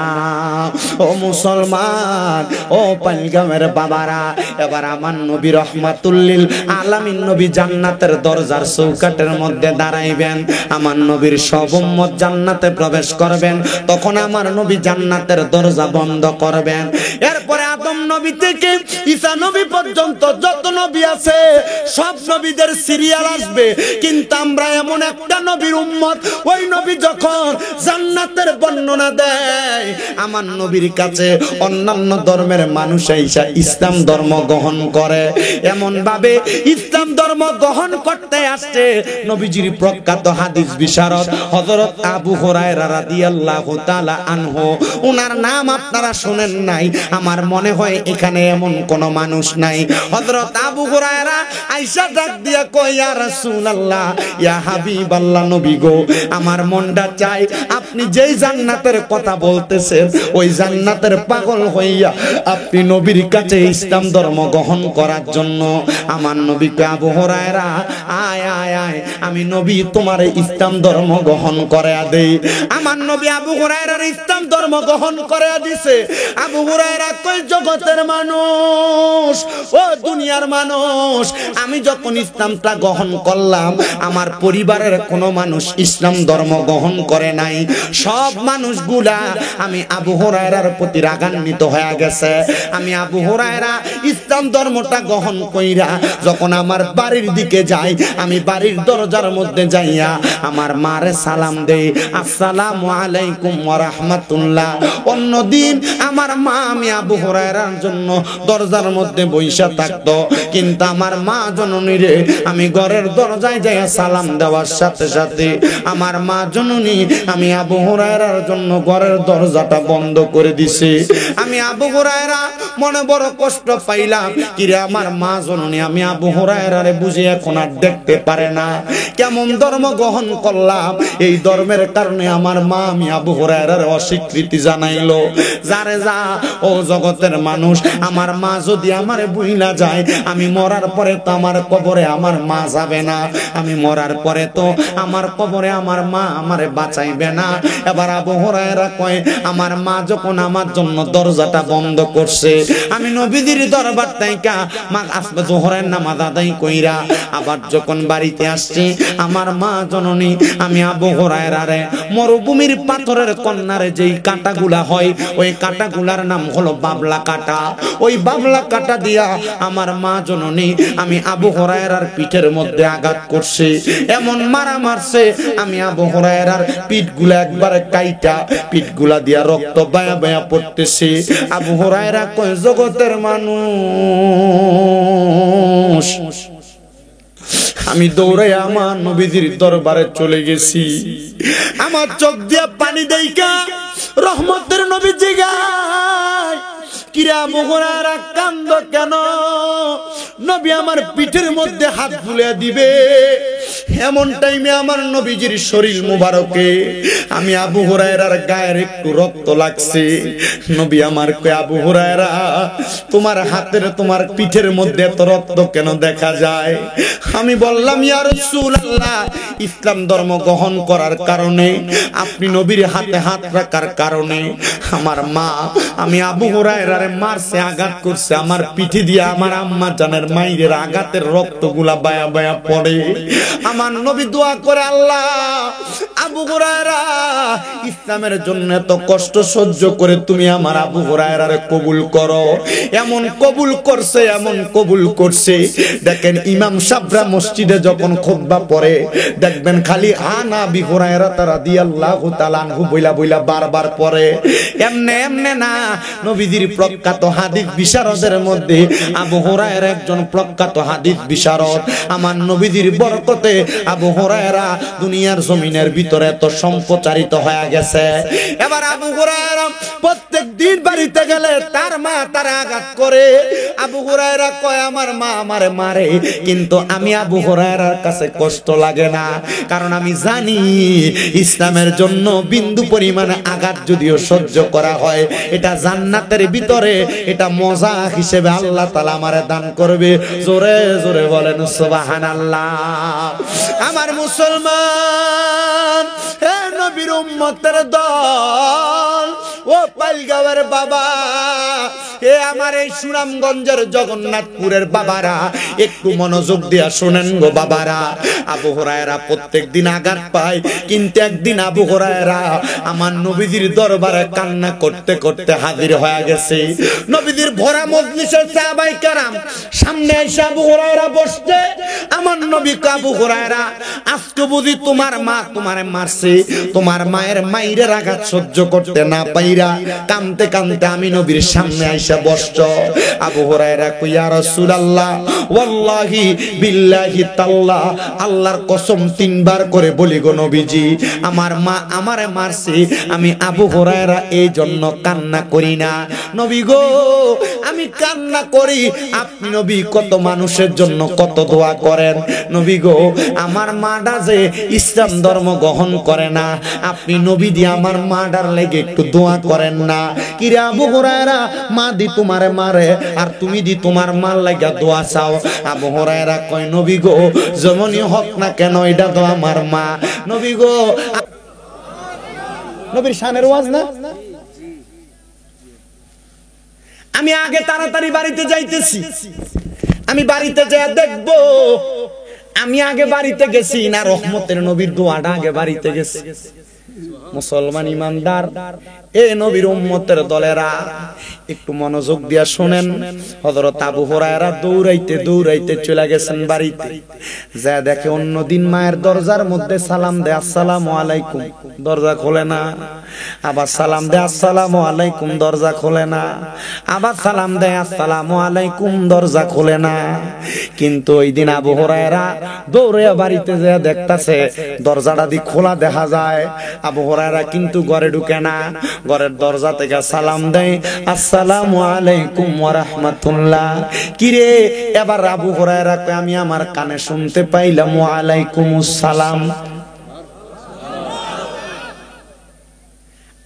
ও মুসলমান, ও পালগামের বাবারা, এবার আমার নবী রহমাতুল্লিল আলামিন নবী জান্নাতের দরজার চৌকাটের মধ্যে দাঁড়াইবেন। আমার নবীর সব উম্মত জান্নাতে প্রবেশ করবেন, তখন আমার নবী জান্নাতের দরজা বন্ধ করবেন। এরপরে আদম নবী থেকে ঈসা নবী পর্যন্ত যত নবী আছে সব নবীদের সিরিয়াল আসবে, কিন্তু আমরা এমন একটা নবীর উম্মত, ওই নবী যখন জান্নাতের বর্ণনা দেয় আমার নবীর কাছে অন্যান্য ধর্মের মানুষ এসে ইসলাম ধর্ম গ্রহণ করে। এমন ভাবে ইসলাম ধর্ম গ্রহণ করতে আসছে নবীজির প্রখ্যাত হাদিস বিশারদ হযরত আবু হুরায়রা রাদিয়াল্লাহু তাআলা আনহু। ওনার নাম আপনারা শুনেন নাই, আমার মনে হয় এখানে এমন কোন মানুষ নাই। হযরত আবু হুরায়রা আয়েশা ডাক দিয়া কয়, ইয়া রাসূলুল্লাহ, ইয়া হাবিবাল্লাহ, নবী গো, আমার মনটা চাই আপনি যেই জান্নাতের কথা বলতেছেন ওই জান্নাতের পাগল হইয়া আপনি নবীর কাছে ইসলাম ধর্ম গ্রহণ করার জন্য। আমার নবীকে আবু হুরায়রা, আয় আয় আয়, আমি নবী তোমার ইসলাম ধর্ম গ্রহণ করে দেই। আমার নবী আবু হুরায়রার ইসলাম ধর্ম গ্রহণ করে দিছে। আবু হুরায়রা কয়, জগতের মানুষ, ও দুনিয়ার মানুষ, আমি যখন ইসলামটা গ্রহণ করলাম আমার পরিবারের কোনো মানুষ ইসলাম ধর্ম গ্রহণ করে নাই। সব মানুষগুলা আমি আবু হুরায়রার প্রতি রাগান্বিত হয়ে গেছে। আমি আবু হুরায়রা ইসলাম ধর্মটা গ্রহণ কইরা যখন আমার বাড়ির দিকে যাই, আমি বাড়ির দরজার মধ্যে যাইয়া আমার মারে সালাম দেই, আসসালামু আলাইকুম ওয়া রাহমাতুল্লাহ। অন্যদিন আমার মা, আমি আবু হুরায়রার জন্য দরজার মধ্যে বইসা থাকতো, কিন্তু আমার মা জননী রে আমি ঘরের দরজায় যাইয়া সালাম দেওয়ার সাথে সাথে আমার মা জননী আমি আবু হুরায়রার জন্য ঘরের দরজাটা বন্ধ করে দিছে। আমি আবু হুরায়রা মনে বড় কষ্ট পাইলাম, কিরে আমার মা জননী আমি আবু হুরায়রারে বুঝে এখন আর দেখতে পারে না, কেমন ধর্ম গ্রহণ করলাম, এই ধর্মের কারণে আমার মা আমি আবু হুরায়রার অস্বীকৃতি জানাইলো। যারে যা, ও জগতের মানুষ, আমার মা যদি আমারে বুইলা যায়, আমি মরার পরে তো আমার কবরে আমার মা যাবে না, আমি মরার পরে তো আমার কবরে আমার মা আমারে বাঁচাইবে না। এবার আবু হুরায়রা কয়, আমার মা যখন আমার জন্য দরজাটা বন্ধ করছে, আমি নবীজির দরবার থেকে মা আসবে জোহরের নামাজ আদায় কইরা আবার যখন বাড়িতে আসছি, আমার মা জননী আমি আবু হুরায়রারে মরুভূমির পাথরের কন্যারে যেই কাঁটাগুলা হয় ওই কাঁটাগুলার নাম হলো বাবলা কাঁটা, ওই বাবলা কাঁটা দিয়া আমার মা জননী আমি আবু হুরায়রার পিঠের মধ্যে আঘাত করছে। এমন মারা মারছে আমি আবু হুরায়রার পিঠগুলা একবারে কাইটা, পিঠগুলা দিয়া রক্ত বায়া বায়া পড়তেছে। আবু হুরায়রা কয়, জগতের মানুষ, আমি দৌড়াই আমার নবীজির দরবারে চলে গেছি, আমার চোখ দিয়া পানি দেইকা রহমতের নবী জিগায়, কিরা আবু হুরায়রা কান্দো কেন? নবী আমার পিঠের মধ্যে হাত বুলিয়ে দিবে, এমন টাইমে আমার নবীজির শরীর মুবারকে আমি আবু হুরায়রার গায়ের একটু রক্ত লাগছে। নবী আমার কয়, আবু হুরায়রা তোমার হাতের তোমার পিঠের মধ্যে এত রক্ত কেন দেখা যায়? আমি বললাম, ইয়া রাসূলুল্লাহ, ইসলাম ধর্ম গ্রহণ করার কারণে, আপনি নবীর হাতে হাত রাখার কারণে আমার মা আমি আবু হুরায়রারে মারছে, আঘাত করছে, আমার পিঠে দিয়ে আমার আম্মা জানের মায়ের আঘাতের রক্তগুলা বায়া বায়া পড়ে। আমার নবী দোয়া করে, আল্লাহ আবু হুরায়রা ইসলামের জন্য এত কষ্ট সহ্য করে তুমি আমার আবু হুরায়রারে কবুল করো। এমন কবুল করছে, এমন কবুল করছে। দেখেন ইমাম সাহেবরা মসজিদে যখন খুতবা পড়ে দেখবেন খালি আন আবি হুরায়রা রাদিয়াল্লাহু তাআলা আনহু বইলা বইলা বারবার পড়ে, এমনে এমনে না। নবীজির প্রখ্যাত হাদিস বিশারদের মধ্যে আবু হুরায়রা একজন প্রখ্যাত হাদিস বিশারদ। আমার নবীজির বরকতে আবু হুরায়রা দুনিয়ার জমিনের ভিতরে এত সম্প্রচারিত হয়ে গেছে। এবার আবু হুরায়রা প্রত্যেক দিন বাড়িতে গেলে তার মা তারা আঘাত করে। আবু হুরায়রা কয় আমার মা আমারে মারে, কিন্তু আমি আবু হুরায়রার কাছে কষ্ট লাগে না, কারণ আমি জানি ইসলামের জন্য বিন্দু পরিমাণে আঘাত যদিও সহ্য করা হয়, এটা জান্নাতের ভিতরে এটা মজা হিসেবে আল্লাহ তাআলা আমারে দান করবে। জোরে জোরে বলেন সুবহানাল্লাহ। আমার মুসলমান, হে নবীর উম্মতের দল, ও পাইলগাঁওয়ের বাবা, হে আমার এই সুনামগঞ্জের জগন্নাথপুরের বাবারা, একটু মনোযোগ দিয়া শুনেন গো বাবারা। আবু হুরায়রা প্রত্যেকদিন আঘাত পায়, কিন্তু একদিন আবু হুরায়রা আমার নবীজির দরবারে কান্না করতে করতে হাজির হয়ে গেছে। নবীজির ভরা মজলিসের সাহাবায়ে কেরাম সামনে এসে আবু হুরায়রা বসছে। আমার নবী আবু হুরায়রা, আজকে বুঝি তোমার মা তোমারে মারছে, তোমার মায়ের মাইরের আঘাত সহ্য করতে না পাইরা কাঁদতে কাঁদতে আমি নবীর সামনে আইসা বসছো। আবু হুরায়রা কই ইয়া রাসূলুল্লাহ, ওয়াল্লাহি বিল্লাহি তাআলা, আল্লাহর কসম তিনবার করে বলি গো নবীজি, আমার মা আমারে মারছে, আমি আবু হুরায়রা এই জন্য কান্না করি না। নবী গো, আমি কান্না করি, আপনি নবী কত মানুষের জন্য কত দোয়া করেন। নবী গো, আমার মাটা যে ইসলাম ধর্ম গ্রহণ করে না, আপনি নবী দিয়ে আমার মাটার লেগে একটু দোয়া করেন না। কিরে আবু হুরায়রা, মা দি তোমারে মারে আর তুমি দি তোমার মার লাগা দোয়া চাও। আবু হুরায়রা কয় নবী গো, যেমনই হোক না কেন এটা তো আমার মা। নবী গো, নবীর শানের ওয়াজ না। আমি আগে তাড়াতাড়ি বাড়িতে যাইতেছি, আমি বাড়িতে যা দেখবো আমি আগে বাড়িতে গেছি না রহমতের নবীর দোয়াটা আগে বাড়িতে গেছি। মুসলমান ইমানদার, এ নবীর উম্মতের দলেরা একটু মনোযোগ দিয়া শুনেন। হযরত আবু হুরায়রা দৌড়াইতে দৌড়াইতে চলে গেছেন বাড়িতে, যা দেখে অন্যদিন মায়ের দরজার মধ্যে সালাম দেয় আসসালামু আলাইকুম, দরজা খোলে না। আবার সালাম দেয় আসসালামু আলাইকুম, দরজা খোলে না। আবার সালাম দেয় আসসালামু আলাইকুম, দরজা খোলে না। কিন্তু ওই দিন আবু হুরায়রা দৌড়ে বাড়িতে যা দেখতাছে দরজাটা দি খোলা দেখা যায়। আবু হুরায়রা কিন্তু ঘরে ঢুকে না, ঘরের দরজা থেকে সালাম দেয় আসসালামু আলাইকুম ওয়া রাহমাতুল্লাহ। কিরে, এবার আবু হুরায়রা কয় আমি আমার কানে শুনতে পাইলাম ওয়া আলাইকুমুস সালাম।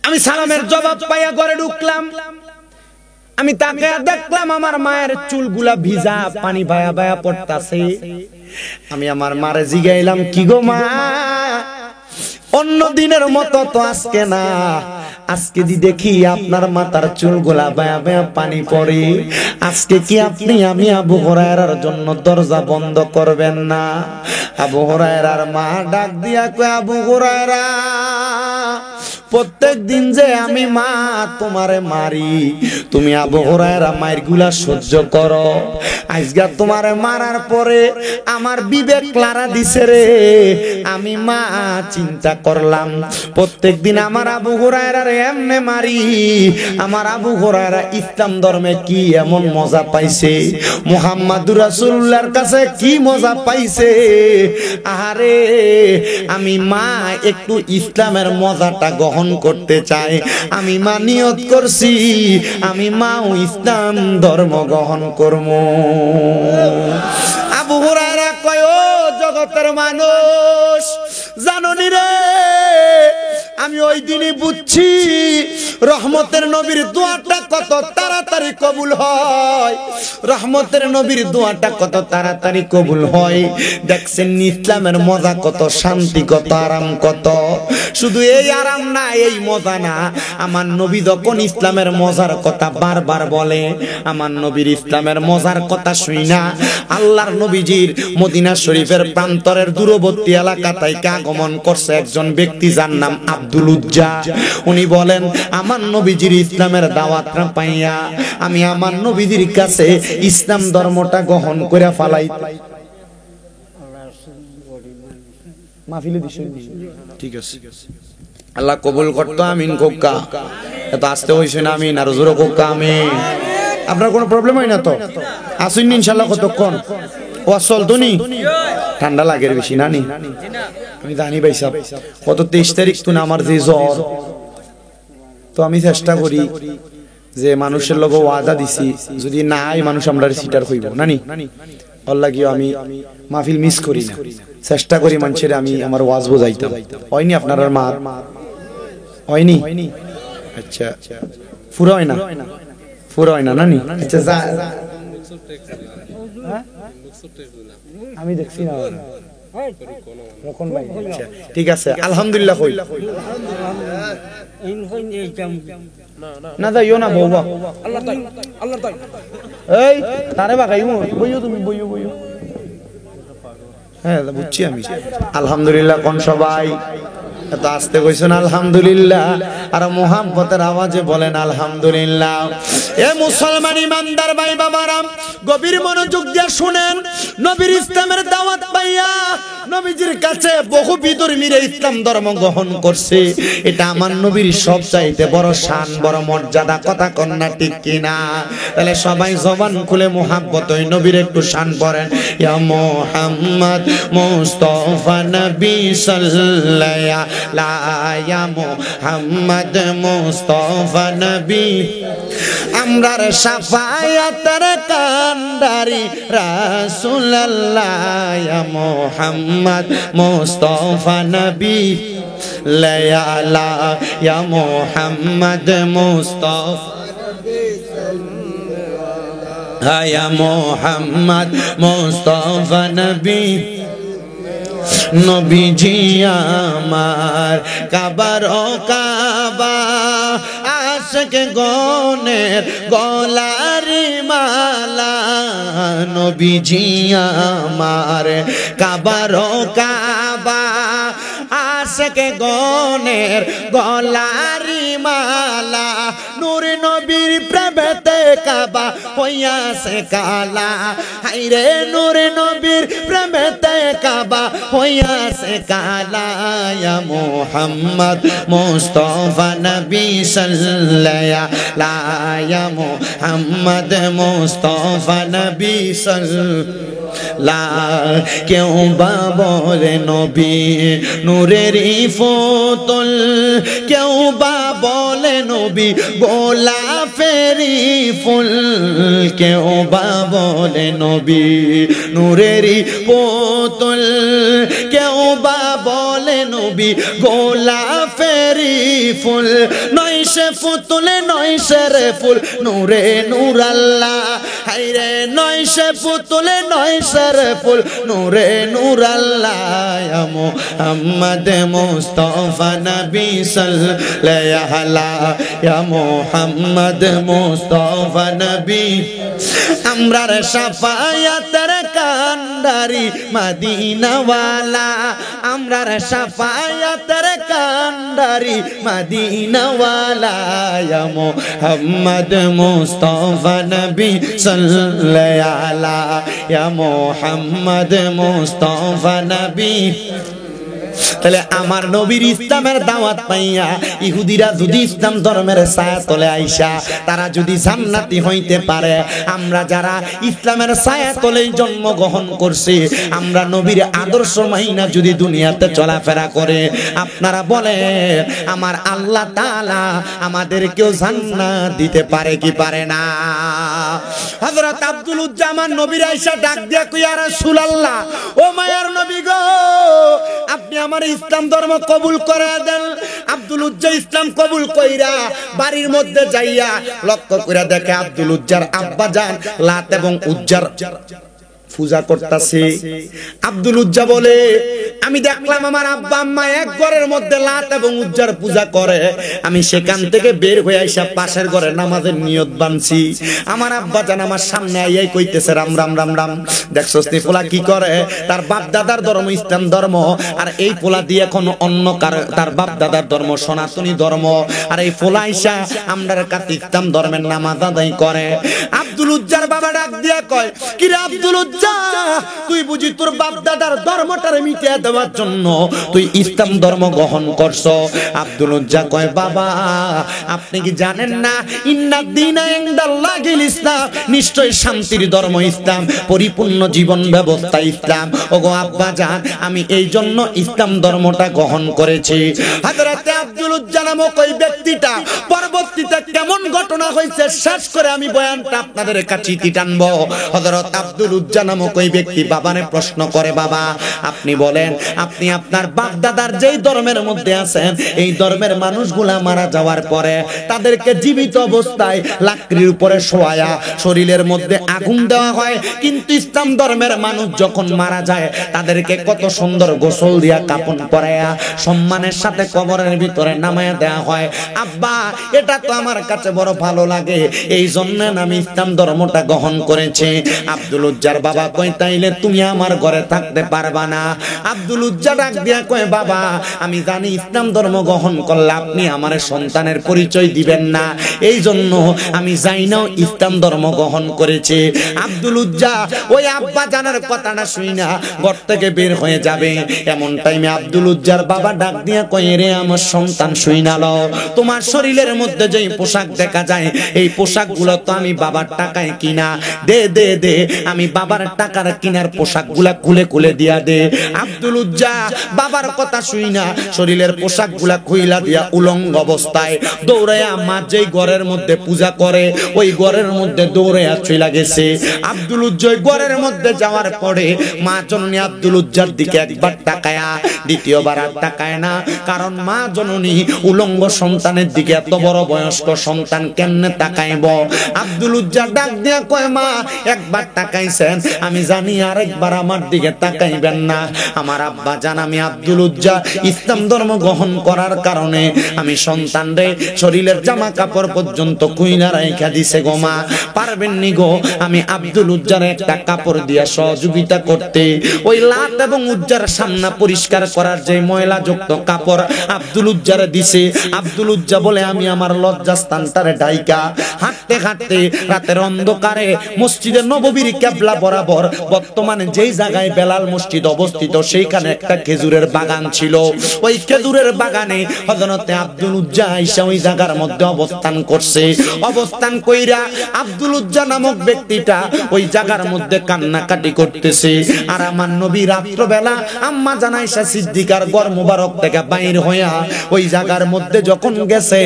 আমি সালামের জবাব পাইয়া ঘরে ঢুকলাম। আমি তাকে দেখলাম আমার মায়ের চুলগুলা ভিজা, পানি বায়া বায়া পড়তাছে। আমি আমার মারে জিগাইলাম, কি গো মা, অন্য দিনের মতো তো আজকে না, আজকে দি দেখি আপনার মাথার চুলগুলা বায়া বায়া পানি পড়ে, আজকে কি আপনি আমি আবু হুরায়রার জন্য দরজা বন্ধ করবেন না? আবু হুরায়রার মা ডাক দিয়া কয়, আবু হুরায়রা, প্রত্যেক দিন যে আমি মা তোমারে মারি, তুমি আবু হুরায়রা মায়ের গুলা সহ্য করো, আজকে তোমারে মারার পরে আমার বিবেক লারা দিছে রে। আমি মা চিন্তা করলাম, প্রত্যেক দিন আমার আবু হুরায়রার এমনে মারি, আমার আবু হুরায়রা ইসলাম ধর্মে কি এমন মজা পাইছে, মুহাম্মাদুর রাসূলুল্লাহর কাছে কি মজা পাইছে। আরে আমি মা একটু ইসলামের মজাটা গ্রহণ করতে চাই। আমি মা নিয়ত করছি, আমি মাও ইসলাম ধর্ম গ্রহণ করব। আবু হুরায়রা কয়, ও জগতের মানুষ, জানোনি রে, আমি ওই দিনই বুঝছি রহমতের নবীর দোয়াটা কত তাড়াতাড়ি কবুল হয়, রহমতের নবীর দোয়াটা কত তাড়াতাড়ি কবুল হয়। দেখছেন ইসলামের মজা কত, শান্তি কত, আরাম কত। শুধু এই আরাম না, এই মজা না, আমার নবী যখন ইসলামের মজার কথা বারবার বলে, আমার নবীর ইসলামের মজার কথা শুই না, আল্লাহর নবীজির মদিনা শরীফের প্রান্তরের দূরবর্তী এলাকা থেকে আগমন করছে একজন ব্যক্তি, যার নাম আব্দুল উজ্জা। উনি বলেন, আমার নবীজির ইসলামের দাওয়াতটা পাইয়া আমি আমার নবীজির কাছে ইসলাম ধর্মটা গ্রহণ করে ফেলাই। ঠিক আছে, আল্লাহ কবুল করতো। আমিন কোক্কা, এত আসতে হইছে না আমিন, আর জোরে কোক্কা আমিন। আপনার কোনো প্রবলেম হয় না তো? আসুন ইনশাআল্লাহ। কতক্ষণ? অসল তো নি ঠান্ডা লাগে বেশি না নি আমি জানি ভাই সাহেব কত 23 তারিখ তো আমার যে জ্বর তো আমি চেষ্টা করি যে মানুষের লগে ওয়াদা দিছি যদি না আই মানুষ আমরা সিটার হইব না নি আল্লাহ কি আমি মাহফিল মিস করি না চেষ্টা করি মানুষের আমি আমার ওয়াজ বোঝাইতাম হয়নি আপনার আর মা হয়নি আচ্ছা পুরো হয় না পুরো হয় না নানি আচ্ছা যা আমি দেখছি না রকম ভাই আচ্ছা ঠিক আছে আলহামদুলিল্লাহ কই না যাইও না বউবা আল্লাহ তাই আল্লাহ তাই এই তারে বাগাইমু বইও তুমি বইও বইও হ্যাঁ বুঝছি আমি আলহামদুলিল্লাহ কোন সবাই এত আস্তে কইছেন আলহামদুলিল্লাহ আর মুহাব্বতের আওয়াজে বলেন আলহামদুলিল্লাহ এ মুসলমান ইমানদার ভাই বাবারা গভীর মনোযোগ দিয়ে শুনেন নবীর ইসলামের দাওয়াত পাইয়া নবীজির কাছে বহু বিধর্মীরা ইসলাম ধর্ম গ্রহণ করছে এটা আমার নবীর সবচাইতে বড় শান বড় মর্যাদা কথা কন্যা ঠিক কিনা তাহলে সবাই জবান খুলে মুহাব্বত ওই নবীর একটু শান পড়েন ইয়া মুহাম্মদ মুস্তাফা নবী সাল্লাল্লাহু ইয়া মুহাম্মদ মুস্তাফা নবী আমরার শাফায়াতের কান্ডারি রাসূলুল্লাহ ইয়া মুহাম্মদ মুস্তাফা নবী লা ইয়া মুহাম্মদ মুস্তাফা ইয়া মুহাম্মদ মুস্তাফা নবী নবীজি আমার কাবার ও কাবা আশিক গনের গলারি মালা নবীজি আমার কাবার ও কাবা আশিক গনের গলারি মালা নূর নবীর প্রেমেতে কাবা হইয়াছে কালা হায়রে নূর নবীর প্রেমেতে কাবা হইয়াছে কালা ইয়া মুহাম্মদ মুস্তাফা নবী সাল্লাল্লাহু ইয়া মুহাম্মদ মুস্তাফা নবী সাল্লাল্লাহু কেউ বা বলে নবী নূরেরই ফুতুল কেউ বা বলে নবী গোলাপেরই ফুল কেউ বা বলে নবী নূরেরই পুতুল কেউ বা বলে নবী গোলাপেরই ফুল নয় সে পুতুল নয় সে রে ফুল নূরে নূর আল্লাহ হায়রে নয় সে পুতুল নয় সে রে ফুল নূরে নূর আল্লাহ ইয়া মুহাম্মদ মুস্তাফা নবী সাল্লাল্লাহু ইয়া মুহাম্মদ মুস্তাফা নবী আমরার শাফায়াতের কান্ডারি মদিনাওয়ালা আমরার শাফায়াতের কান্ডারি মদিনাওয়ালা ইয়া মুহাম্মদ মুস্তাফা নবী সাল্লাল্লাহু ইয়া মুহাম্মদ মুস্তাফা নবী তাহলে আমার নবীর ইসলামের দাওয়াত পাইয়া ইহুদিরা যদি ইসলাম ধর্মের ছায়া তলে আইসা তারা যদি জান্নাতি হইতে পারে আমরা যারা ইসলামের ছায়া তলেই জন্মগ্রহণ করছি আমরা নবীর আদর্শ মাইনা যদি দুনিয়াতে চলাফেরা করে আপনারা বলে আমার আল্লাহ তাআলা আমাদেরকেও জান্নাত দিতে পারে কি পারে না হযরত আব্দুল উজ্জামান নবীর আয়েশা ডাক দিয়া কই ইয়া রাসূলুল্লাহ ও মায়ার নবী গো আপনি আমার ইসলাম ধর্ম কবুল করে দেন আব্দুল উজ্জা ইসলাম কবুল কইরা বাড়ির মধ্যে যাইয়া লক্ষ্য করে দেখে আব্দুল উজ্জার আব্বা জান লাত এবং উজ্জার পূজা করতেছে আব্দুল উজ্জা বলে আমি দেখলাম আমার আব্বা আম্মা এক ঘরের মধ্যে লাত এবং উজ্জার পূজা করে আমি সেখান থেকে বের হয়ে আইসা পাশের ঘরে নামাজের নিয়ত বানছি আমার আব্বা জান আমার সামনে আইয়াই কইতেছে রাম রাম রাম রাম দেখছস নি পোলা কি করে তার বাপ দাদার ধর্ম ইসলাম ধর্ম আর এই পোলা দিয়ে এখন অন্য তার বাপ দাদার ধর্ম সনাতনী ধর্ম আর এই পোলা আইসা আমরার কাছে ইসলাম ধর্মের নামাজ আদায় করে আব্দুল উজ্জার বাবা ডাক দিয়া কয় কি রে আব্দুল উজ্জা তুই বুঝি তোর বাপ দাদার ধর্মটারে মিটিয়ে দেওয়ার জন্য তুই ইসলাম ধর্ম গ্রহণ করছো। আব্দুল উজ্জা কয় বাবা আপনি কি জানেন না ইন্নাদ দীনা ইনদাল্লাহিল ইসলাম, নিশ্চয় শান্তির ধর্ম ইসলাম, পরিপূর্ণ জীবন ব্যবস্থা ইসলাম। ওগো আব্বা জান আমি এই জন্য ইসলাম ধর্মটা গ্রহণ করেছি। হযরতে আব্দুল উজ্জা নামক ওই ব্যক্তিটা পরবর্তীতে কেমন ঘটনা হয়েছে শেষ করে আমি বয়ানটা আপনাদের কাছে টানবো। হযরত আব্দুল উজ্জা নামক ওই ব্যক্তি বাবারে প্রশ্ন করে বাবা আপনি বলেন আপনি আপনার বাপ দাদার যেই ধর্মের মধ্যে আছেন এই ধর্মের মানুষগুলা মারা যাওয়ার পরে তাদেরকে জীবিত অবস্থায় লাকড়ির উপরে শোয়ায়া শরীরের মধ্যে আগুন দেওয়া হয়, কিন্তু ইসলাম ধর্মের মানুষ যখন মারা যায় তাদেরকে কত সুন্দর গোসল দিয়া কাফন পরায়া সম্মানের সাথে কবরের ভিতরে নামায়া দেওয়া হয়। আব্বা এটা তো আমার কাছে বড় ভালো লাগে, এই জন্য আমি ইসলাম ধর্মটা গ্রহণ করেছি। আব্দুল উজ্জার বাবা কয় তাইলে তুমি আমার ঘরে থাকতে পারবা না। আব্দুল উজ্জা ডাক দিয়া কয় বাবা আমি জানি ইসলাম ধর্ম গ্রহণ করলে আপনি আমার সন্তানের পরিচয় দিবেন না, এই জন্য আমি যাই না ইসলাম ধর্ম গ্রহণ করেছে। আব্দুল উজ্জা ওই আব্বা জানার কথাটা শুই না ঘর থেকে বের হয়ে যাবে, এমন টাইমে আব্দুল উজ্জার বাবা ডাক দিয়া কয় রে আমার সন্তান শুই না লও, তোমার শরীরের মধ্যে যেই পোশাক দেখা যায় এই পোশাকগুলো তো আমি বাবার টাকায় কিনা, দে দে দে আমি বাবার টাকার কিনার পোশাকগুলা খুলে খুলে দিয়া দে। আব্দুল উজ্জা বাবার কথা শুই না শরীরের পোশাকগুলা খুইলা দিয়া উলঙ্গ অবস্থায় দৌড়াইয়া মা যেই ঘরের মধ্যে পূজা করে ওই ঘরের মধ্যে দৌড়াইয়া চলে গেছে। আব্দুল উজ্জা ঘরের মধ্যে যাওয়ার পরে মা জননী আব্দুল উজ্জার দিকে একবার তাকায়া দ্বিতীয়বার আর তাকায় না, কারণ মা জননী উলঙ্গ সন্তানের দিকে এত বড় বয়স্ক সন্তান কেমনে তাকাইব। আব্দুল উজ্জা ডাক দিয়া কয় মা একবার তাকাইছেন আমি জানি আরেকবার আমার দিকে তাকাইবেন না। আমার আব্বা জান আমি আব্দুল উজ্জা ইসলাম ধর্ম গ্রহণ করার কারণে আমি সন্তানরে শরীরের জামা কাপড় পর্যন্ত কুইনা রাইখা দিছে গো মা, পারবেন নি গো আমি আব্দুল উজ্জার একটা কাপড় দিয়া সহযোগিতা করতে। ওই লাত এবং উজ্জার সামনা পরিষ্কার করার যে ময়লাযুক্ত কাপড় আব্দুল উজ্জারে দিছে। আব্দুল উজ্জা বলে আমি আমার লজ্জাস্থানটারে ঢাইকা হাঁটতে হাঁটতে রাতের অন্ধকারে মসজিদে নববীর কিবলা বরাবর বর্তমানে যেই জায়গায় বেলাল মসজিদ অবস্থিত সেইখানে একটা খেজুরের বাগান ছিল, ওই খেজুরের বাগানে হযরতে আব্দুল উজ্জা আয়েশা ওই জায়গার মধ্যে অবস্থান করছে। অবস্থান কইরা আব্দুল উজ্জা নামক ব্যক্তিটা ওই জায়গার মধ্যে কান্নাকাটি করতেছে। আর আমার নবী রাত্রবেলা আম্মা জান আয়েশা সিদ্দিকার ঘর মুবারক থেকে বাইর হইয়া ওই জায়গার মধ্যে যখন গেছে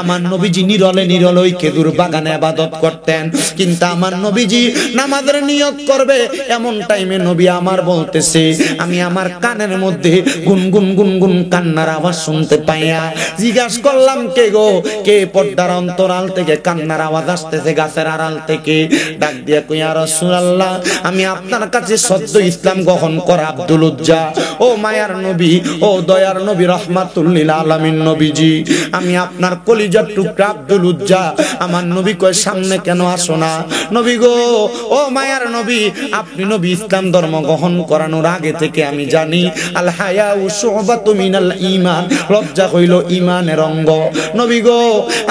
আমার নবীজি নিরলে নিরলে ওই খেজুর বাগানে ইবাদত করতেন, কিন্তু আমার নবীজি নামাজের নিয়ত করবে এমন টাইমে নবী আমার বলতেছে আমি আমার কানের মধ্যে গুনগুন গুনগুন কান্নার আওয়াজ শুনতে পাইয়া জিজ্ঞাসা করলাম কে গো, কে পর্দার অন্তরাল থেকে কান্নার আওয়াজ আসতেছে গাছের আড়াল থেকে। ডাক দিয়া কই ইয়া রাসূলুল্লাহ আমি আপনার কাছে সদ্য ইসলাম গ্রহণ করা আব্দুল উজ্জা, ও মায়ার নবী ও দয়ার নবী রাহমাতুল লিল আলামিন নবীজি আমি আপনার কলিজার টুকরা আব্দুল উজ্জা। আমার নবী কয় সামনে কেন আসো না? নবী গো ও মায়ার নবী আপনি নবী ইসলাম ধর্ম গ্রহণ করানোর আগে থেকে আমি জানি আল হায়াউ শুবাতু মিনাল ঈমান, লজ্জা হইল ঈমানের অঙ্গ। নবী গো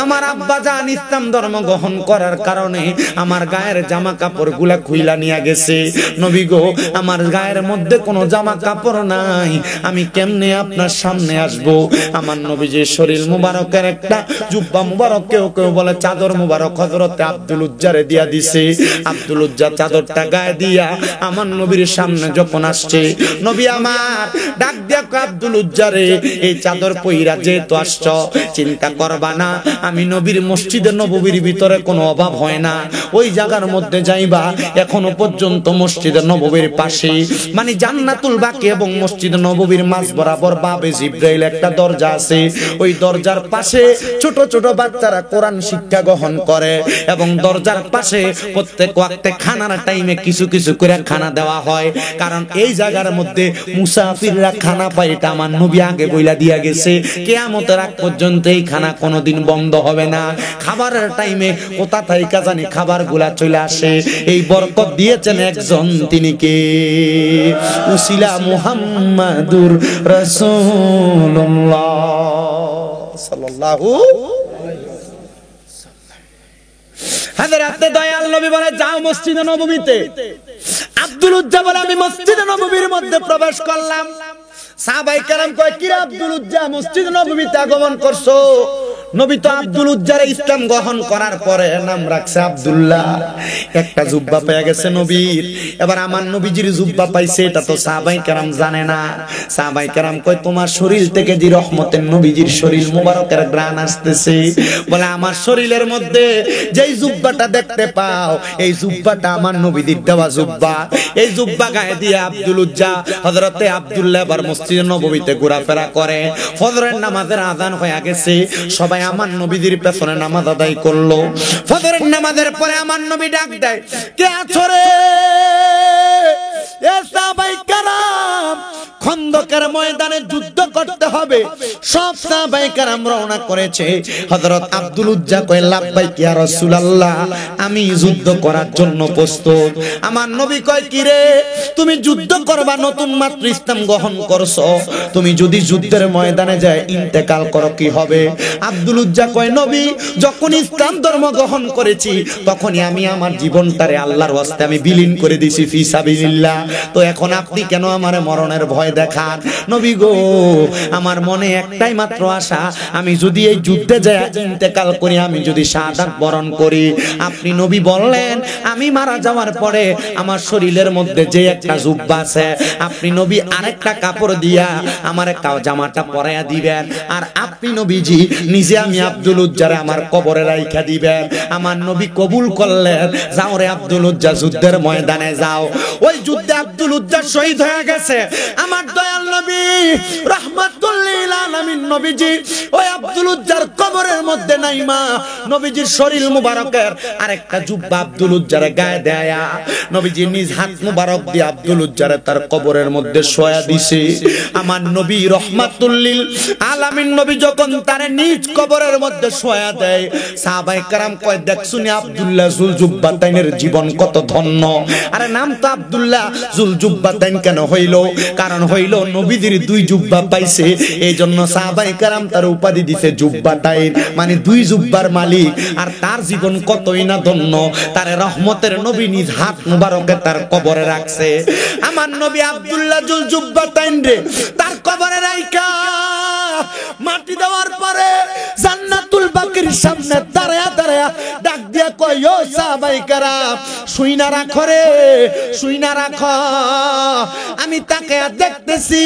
আমার আব্বা জান ইসলাম ধর্ম গ্রহণ করার কারণে আমার গায়ের জামা কাপড়গুলা খুইলা নিয়ে গেছে। নবী গো আমার গায়ের মধ্যে কোনো জামা কাপড় নাই, আমি কেমনে আপনার সামনে আসব? আমার নবীজির শরীর মুবারকের একটা জুব্বা মুবারক, কেউ কেউ বলে চাদর মুবারক হযরতে আব্দুল উজ্জারে দিয়া দিছে। আব্দুল উজ্জা চাদরটা গায়ে দিয়া আমার নবীর সামনে যখন আসছে নবী আমার ডাক দিয়া কয় আব্দুল উজ্জারে এই চাদর পইরা যেহেতু আসছো চিন্তা করবা না, আমি নবীর মসজিদে নববীর ভিতরে কোনো অভাব হয় না, ওই জায়গার মধ্যে যাইবা এখনো পর্যন্ত মসজিদে নববীর পাশে মানে জান্নাতুল বাকি এবং মসজিদে নববীর মাঝ বরাবর বাবে জিব্রাইল একটা দরজা আছে, ওই দরজার পাশে ছোট ছোট বাচ্চারা কোরআন শিক্ষা গ্রহণ করে এবং দরজার পাশে প্রত্যেক ওয়াক্তে খানার টাইমে কিছু কিছু করে খানা দেওয়া হয়, কারণ এই জায়গার মধ্যে মুসাফিররা খানা পায় এটা আমার নবী আগে বইলা দিয়া গেছে। কিয়ামতের আগ পর্যন্ত এই খানা কোনোদিন বন্ধ হবে না। খাবারের টাইমে কোথা থেকে জানি খাবারগুলা চলে আসে, এই বরকত দিয়েছেন একজন, তিনি কে? উসিলা মুহাম্মাদুর রাসূলুল্লাহ সাল্লাল্লাহু হযরতে দয়াল নবী বলে যাও মসজিদে নববীতে। আব্দুল উজ্জা বলে আমি মসজিদে নববীর মধ্যে প্রবেশ করলাম। সাহাবায়ে কেরাম কয় কি রে আব্দুল উজ্জা মসজিদে নববীতে আগমন করছো? নবী তো আব্দুল উজ্জার ইসলাম গ্রহণ করার পরে নাম রাখছে আব্দুল্লাহ। একটা জুব্বা পেয়ে গেছে নবীর। এবার আমার নবীজির জুব্বা পাইছে এটা তো সাহাবায়ে কেরাম জানে না। সাহাবায়ে কেরাম কয় তোমার শরীর থেকে যে রহমতের নবীজির শরীর মুবারকের ঘ্রাণ আসতেছে, বলে আমার শরীরের মধ্যে যেই জুব্বাটা দেখতে পাও এই জুব্বাটা আমার নবীজির দেওয়া জুব্বা। এই জুব্বা গায়ে দিয়ে আব্দুল উজ্জা হযরতে আব্দুল্লাহ এবার মসজিদে নববীতে ঘোরাফেরা করে। ফজরের নামাজের আযান হয়ে গেছে, সবাই আমার নবীজির পেছনে নামাজ আদায় করলো। ফজরের নামাজের পরে আমার নবী ডাক দেয়, কে আছো রে? এ সাহাবায়ে কেরাম, খন্দকের ময়দানে যুদ্ধ করতে হবে। সব সাহাবায়ে কেরাম রওনা করেছে। হযরত আব্দুল উজ্জা কয় লাব্বাইক ইয়া রাসূলুল্লাহ, আমি যুদ্ধ করার জন্য প্রস্তুত। আমার নবী কয় কি রে তুমি যুদ্ধ করবা? নতুন মাত্র ইসলাম গ্রহণ করছো, তুমি যদি যুদ্ধের ময়দানে যায় ইন্তেকাল করো কি হবে? আব্দুল উজ্জা কয় নবী যখন ইসলাম ধর্ম গ্রহণ করেছি তখনই আমি আমার জীবনটারে আল্লাহর ওয়াস্তে আমি বিলীন করে দিয়েছি ফি সাবিলিল্লাহ। তো এখন আপনি কেন আমারে মরণের ভয় দেখান? নবী গো আমার মনে একটাই মাত্র আশা, আমি যদি এই যুদ্ধে যায় ইন্তেকাল করি, আমি যদি শাহাদাত বরণ করি। আপনি নবী বললেন আমি মারা যাওয়ার পরে আমার শরীরের মধ্যে যে একটা জুব্বা আছে আপনি নবী আরেকটা কাপড় দিয়া আমার জামাটা পরাইয়া দিবেন, আর আপনি নবীজি নিজে আমি আব্দুল উজ্জারে আমার কবরে রাইখা দিবেন। আমার নবী কবুল করলেন। যাও রে আব্দুল উজ্জা যুদ্ধের ময়দানে যাও। ওই যুদ্ধে আব্দুল উজ্জা শহীদ হয়ে গেছে। আমার দয়াল নবী রাহমাতুল লিল আলামিন নবীজি ওই আব্দুল উজ্জার কবরের মধ্যে নাইমা নবীজির শরীর মুবারকের আরেকটা জুব্বা আব্দুল উজ্জারে গায়ে দেয়া নবীজি নিজ হাত মুবারক দিয়ে আব্দুল উজ্জারে তার কবরের মধ্যে শোয়া দিছে। আমার নবী রাহমাতুল লিল আলামিন নবী যখন তার নিজ কবরের মধ্যে শোয়া দেয়, সাহাবায়ে কেরাম কয় দেখছুনি আব্দুল্লাহ জুলজুব্বাতাইনের জীবন কত ধন্য। আরে নাম তো আব্দুল্লাহ জুলজুব্বাতাইন কেন হইল? কারণ হইল নবীজির দুই জুব্বা পাইছে, এইজন্য সাহাবায়ে কেরাম তার উপাধি দিছে জুব্বাতাইন, মানে দুই জুব্বার মালিক। আর তার জীবন কতই না ধন্য, তার রহমতের নবী নিজ হাত মুবারকে তার কবরে রাখছে। আমার নবী আব্দুল্লাহ জুলজুব্বাতাইন রে তার কবরে রাইখা মাটি দেওয়ার পরে জান্নাতুল বাকির সামনে দাঁড়ায়া দাঁড়ায়া ডাক দিয়া কয় ও সাহাবায়ে কেরাম শুইনা রাখো রে, শুইনা রাখো। আমি তাকে দেখতেছি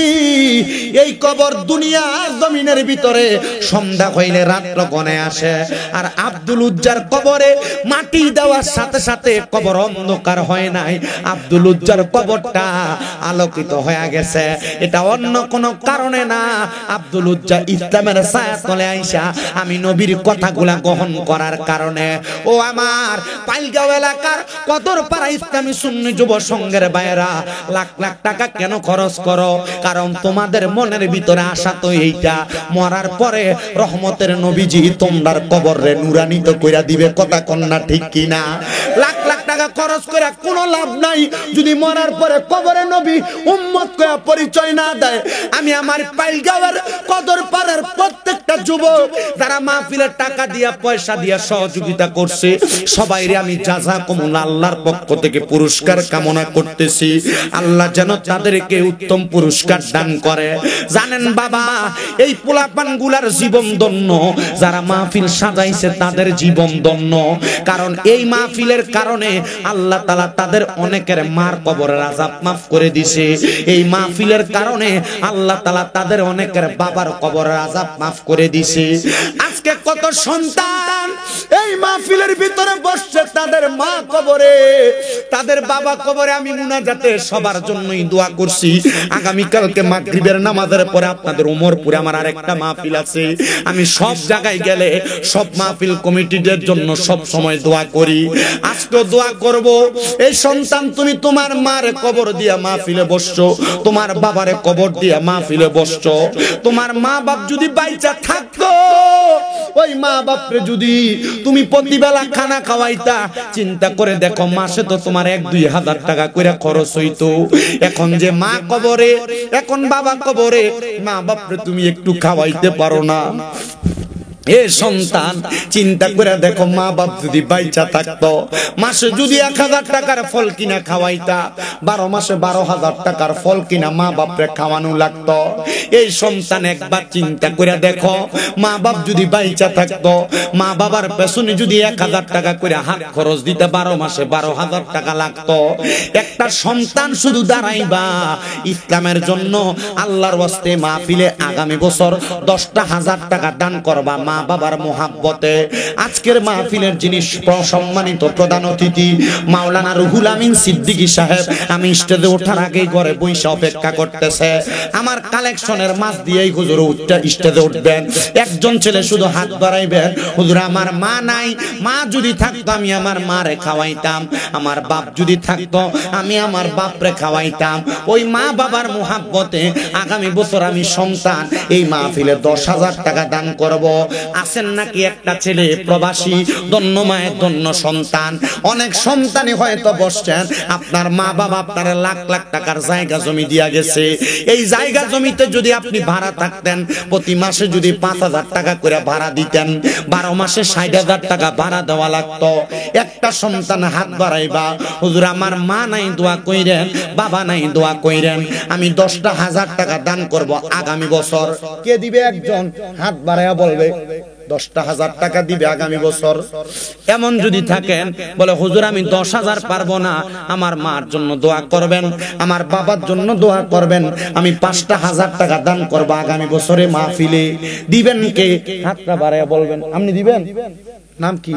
এই কবর দুনিয়ার জমিনের ভিতরে সন্ধ্যা হইলে রাত্র গনে আসে, আর আব্দুল উজ্জার কবরে মাটি দেওয়ার সাথে সাথে কবর অন্ধকার হয় নাই, আব্দুল উজ্জার কবরটা আলোকিত হয়ে গেছে। এটা অন্য কোনো কারণে না, আব্দুল উজ্জা ইসলামের ছায়াতলে আইসা আমি নবীর কথাগুলা গ্রহণ করার কারণে। ও আমার পাইলগাঁও এলাকার কদরপাড়া ইসলামী সুন্নি যুব সংঘের ভাইয়েরা লাখ লাখ টাকা কেন খরচ করো? কারণ তোমাদের মনের ভিতরে আশা তো এইটা মরার পরে রহমতের নবীজি তোমরার কবরে নুরানিত কইরা দিবে। কথা কন্যা ঠিক কিনা? লাখ লাখ টাকা খরচ করে কোনো লাভ নাই যদি মরার পরে কবরে নবী উম্মত কয়া পরিচয় না দেয়। আমি আমার পাইলগাঁওয়ের কদরপাড়ার প্রত্যেকটা যুবক যারা মাহফিলের টাকা দিয়া পয়সা দিয়া সহযোগিতা করছে সবাইরে আমি জাযাকুমুল্লাহ আল্লাহর পক্ষ থেকে পুরস্কার কামনা করতেছি। আল্লাহ যেন তাদেরকে উত্তম পুরস্কার দান করে। জানেন বাবা এই পোলাপানগুলার জীবন ধন্য, যারা মাহফিল সাজাইছে তাদের জীবন ধন্য। কারণ এই মাহফিলের কারণে আল্লাহ তাআলা তাদের অনেকের মার কবরের আযাব মাফ করে দিয়েছে। এই মাহফিলের কারণে আল্লাহ তাআলা তাদের অনেকের বাবার কবরের আযাব মাফ করে দিয়েছে। আজকে কত সন্তান এই মাহফিলের ভিতরে বসছে, তাদের মা কবরে, তাদের বাবা কবরে। আমি মুনাজাতে সবার জন্যই দোয়া করছি। আগামী কালকে মাগরিবের নামাজের পরে আপনাদের ওমরপুরে আমার আরেকটা মাহফিল আছে। আমি সব জায়গায় গেলে সব মাহফিল কমিটিদের জন্য সব সময় দোয়া করি। আজকেও দোয়া করব। এই সন্তান তুমি তোমার মার কবর দিয়া মাহফিলে বসছো, তোমার বাবারে কবর দিয়া মাহফিলে বসছো। তোমার মা বাপ যদি বাইচা থাকতো, ওই মা বাপরে যদি তুমি প্রতিবেলা খানা খাওয়াইতা, চিন্তা করে দেখো মাসে তো তোমার 1-2 হাজার টাকা করে খরচ হইতো। এখন যে মা কবরে, এখন বাবা কবরে, মা বাপরে তুমি একটু খাওয়াইতে পারো না। এ সন্তান চিন্তা করে দেখো, মা বাপ যদি বাইচা থাকতো, মাসে যদি 1000 টাকার ফল কিনা খাওয়াইতা, 12 মাসে 12,000 টাকার ফল কিনা মা বাপরে খাওয়ানো লাগতো। এই সন্তান একবার চিন্তা করে দেখো, মা বাপ যদি বাইচা থাকতো, মা বাবার পেছনে যদি 1000 টাকা করে হাত খরচ দিতে 12 মাসে 12,000 টাকা লাগতো। একটা সন্তান শুধু দাঁড়াইবা ইসলামের জন্য, আল্লাহর ওয়াস্তে মাহফিলে আগামী বছর 10,000 টাকা দান করবা মা বাবার মোহাব্বতে। আজকের মাহফিলের যিনি সম্মানিত প্রধান অতিথি মাওলানা রুহুল আমিন সিদ্দিকী সাহেব, আমি স্টেজে ওঠার আগেই ঘরে বইসা অপেক্ষা করতেছে। আমার কালেকশনের মাছ দিয়েই হুজুর স্টেজে উঠবেন। একজন ছেলে শুধু হাত বাড়াইবেন, হুজুর আমার মা নাই, মা যদি থাকতো আমি আমার মারে খাওয়াইতাম, আমার বাপ যদি থাকতো আমি আমার বাপরে খাওয়াইতাম। ওই মা বাবার মোহাব্বতে আগামী বছর আমি সন্তান এই মাহফিলে 10,000 টাকা দান করব। আছেন নাকি একটা ছেলে প্রবাসী, ধন্য মায়ের ধন্য সন্তান। অনেক সন্তানই হয়তো বসছেন, আপনার মা বাবা আপনার লাখ লাখ টাকার জায়গা জমি দিয়া গেছে। এই জায়গা জমিতে যদি আপনি ভাড়া থাকতেন, প্রতি মাসে যদি 5,000 টাকা করে ভাড়া দিতেন, 12 মাসে 60,000 টাকা ভাড়া দেওয়া লাগতো। একটা সন্তান হাত বাড়াইবা, হুজুর আমার মা নাই দোয়া কইরেন, বাবা নাই দোয়া কইরেন, আমি 10,000 টাকা দান করব আগামী বছর। কে দিবে? একজন হাত বাড়াইয়া বলবে 10,000 টাকা দিবে আগামী বছর। এমন যদি থাকেন, বলে হুজুর আমি 10,000 পারবো না, আমার মার জন্য দোয়া করবেন, আমার বাবার জন্য দোয়া করবেন, আমি 5,000 টাকা দান করবো আগামী বছরে মাহফিলে। দিবেন কে? হাতটা বাড়াইয়া বলবেন। আপনি দিবেন? নাম কি?